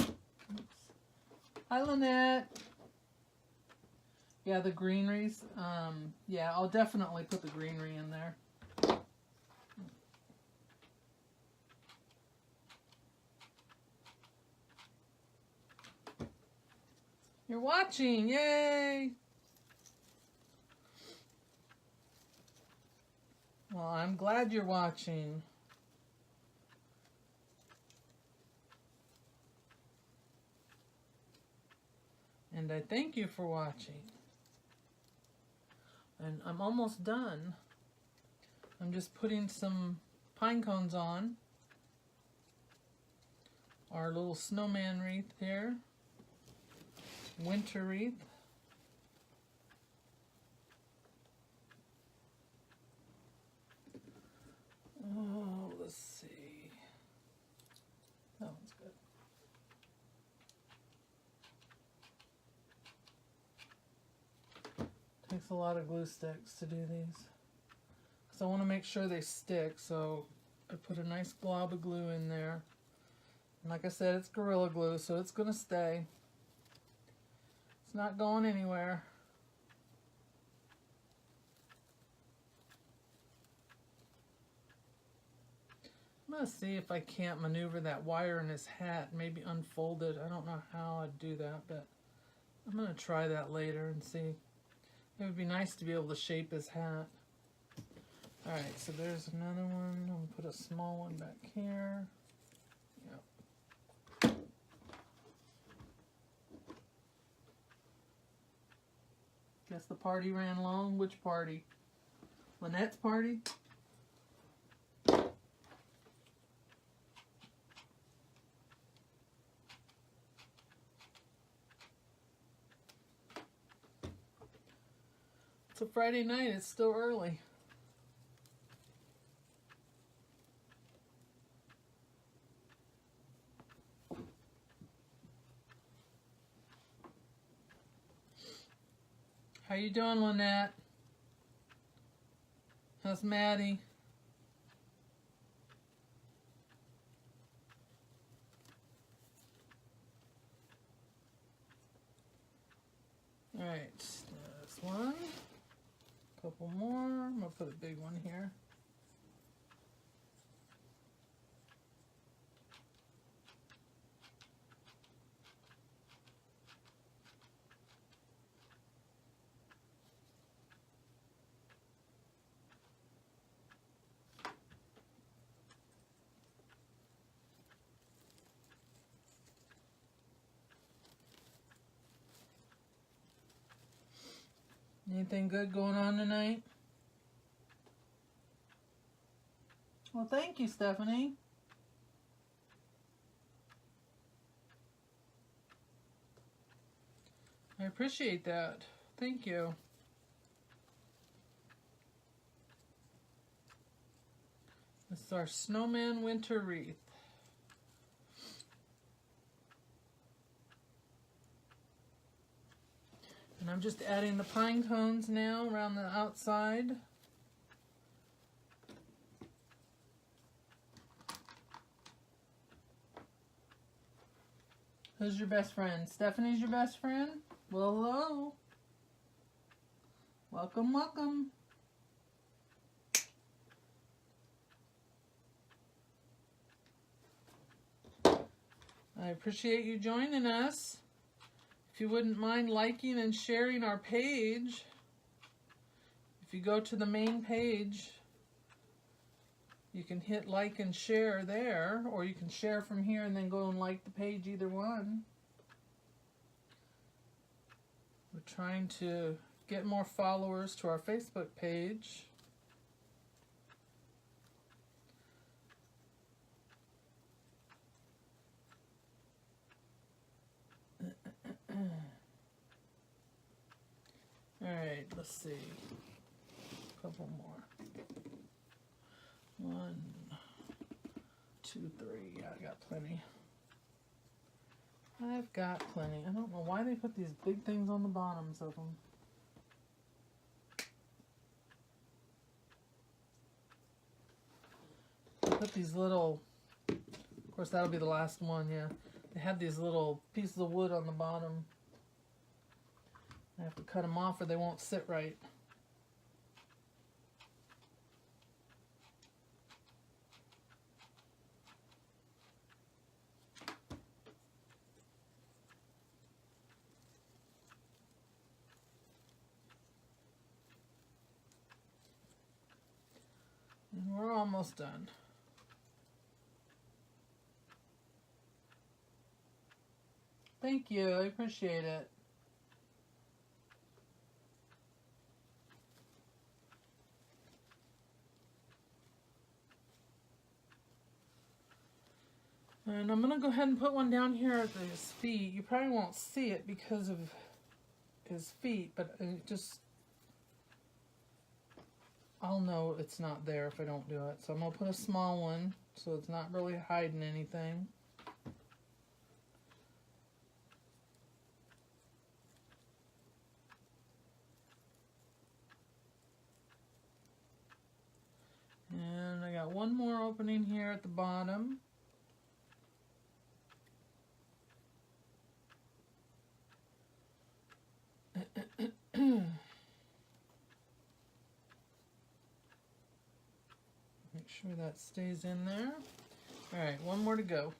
Oops. Hi, Lynette. Yeah, the greeneries. Yeah, I'll definitely put the greenery in there. You're watching, yay! Well, I'm glad you're watching. And I thank you for watching. And I'm almost done. I'm just putting some pine cones on. Our little snowman wreath here. Winter wreath. Oh, let's see. That one's good. Takes a lot of glue sticks to do these. So I want to make sure they stick, so I put a nice glob of glue in there. And like I said, it's Gorilla Glue, so it's going to stay. It's not going anywhere. I'm going to see if I can't maneuver that wire in his hat, maybe unfold it. I don't know how I'd do that, but I'm going to try that later and see. It would be nice to be able to shape his hat. Alright, so there's another one. I'm going to put a small one back here. Yep. Guess the party ran long. Which party? Lynette's party? It's a Friday night. It's still early. How you doing, Lynette? How's Maddie? All right, there's one. Couple more. I'm gonna put a big one here. Anything good going on tonight? Well, thank you, Stephanie. I appreciate that. Thank you. This is our Snowman Winter Wreath. And I'm just adding the pine cones now around the outside. Who's your best friend? Stephanie's your best friend? Well, hello. Welcome, welcome. I appreciate you joining us. If you wouldn't mind liking and sharing our page, if you go to the main page, you can hit like and share there, or you can share from here and then go and like the page, either one. We're trying to get more followers to our Facebook page. Alright, let's see. A couple more. 1, 2, 3. Yeah, I got plenty. I've got plenty. I don't know why they put these big things on the bottoms of them. They put these little, of course that'll be the last one, yeah. They have these little pieces of wood on the bottom. I have to cut them off or they won't sit right. And we're almost done. Thank you, I appreciate it. And I'm going to go ahead and put one down here at his feet. You probably won't see it because of his feet, but it just, I'll know it's not there if I don't do it. So I'm going to put a small one so it's not really hiding anything. And I got one more opening here at the bottom. Make sure that stays in there. All right, one more to go.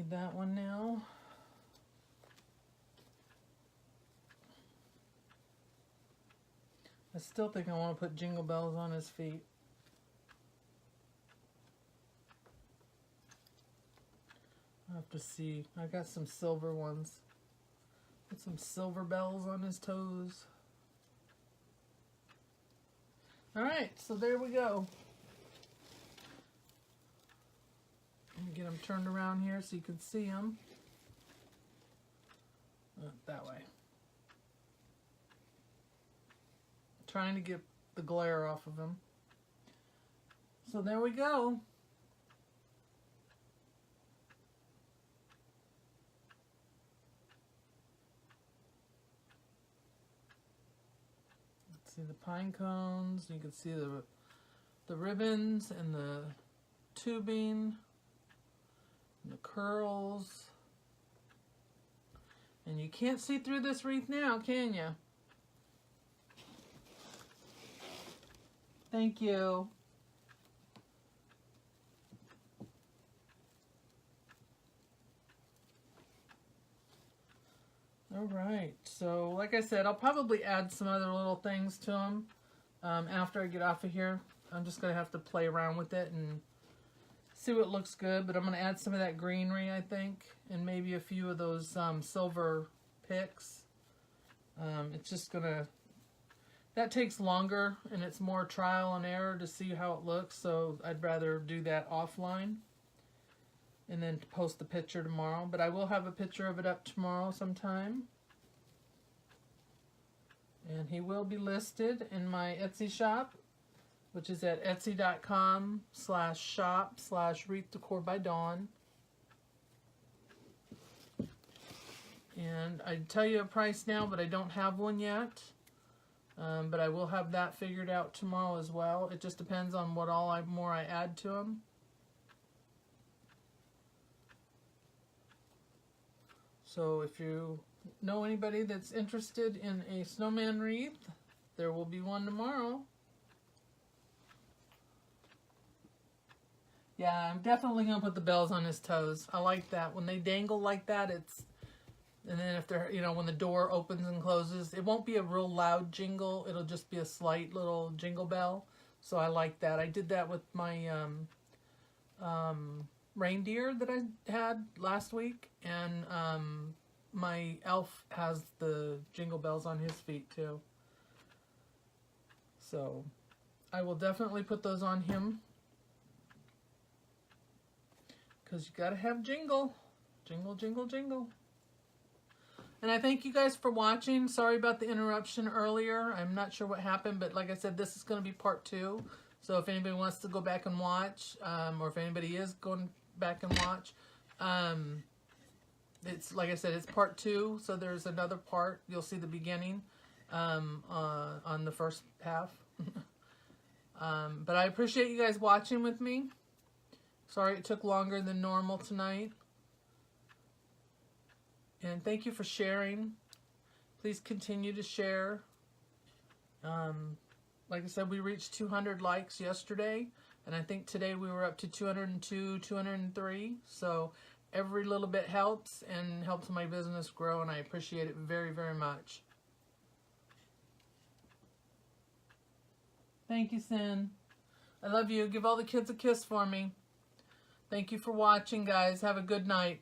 need that one now. I still think I want to put jingle bells on his feet. I have to see. I got some silver ones. Put some silver bells on his toes. Alright, so there we go. Let me get them turned around here so you can see them. That way. Trying to get the glare off of them. So there we go. See the pine cones, you can see the ribbons and the tubing and the curls. And you can't see through this wreath now, can you? Thank you. All right, so like I said, I'll probably add some other little things to them after I get off of here. I'm just going to have to play around with it and see what looks good, but I'm going to add some of that greenery, I think, and maybe a few of those silver picks. It's just going to, that takes longer, and it's more trial and error to see how it looks, so I'd rather do that offline and then post the picture tomorrow. But I will have a picture of it up tomorrow sometime. And he will be listed in my Etsy shop, which is at etsy.com/shop/Wreath Decor by Dawn. And I'd tell you a price now, but I don't have one yet. But I will have that figured out tomorrow as well. It just depends on what more I add to them. So if you know anybody that's interested in a snowman wreath, there will be one tomorrow. Yeah, I'm definitely going to put the bells on his toes. I like that. When they dangle like that, it's... And then if they're, you know, when the door opens and closes, it won't be a real loud jingle. It'll just be a slight little jingle bell. So I like that. I did that with my reindeer that I had last week, and my elf has the jingle bells on his feet too. So I will definitely put those on him, because you gotta have jingle. Jingle, jingle, jingle. And I thank you guys for watching. Sorry about the interruption earlier. I'm not sure what happened, but like I said, this is going to be part 2. So if anybody wants to go back and watch, or if anybody is going back and watch, it's like I said, it's part 2. So there's another part. You'll see the beginning on the first half. But I appreciate you guys watching with me. Sorry it took longer than normal tonight. And thank you for sharing. Please continue to share. Like I said, we reached 200 likes yesterday. And I think today we were up to 202, 203. So every little bit helps and helps my business grow. And I appreciate it very, very much. Thank you, Sin. I love you. Give all the kids a kiss for me. Thank you for watching, guys. Have a good night.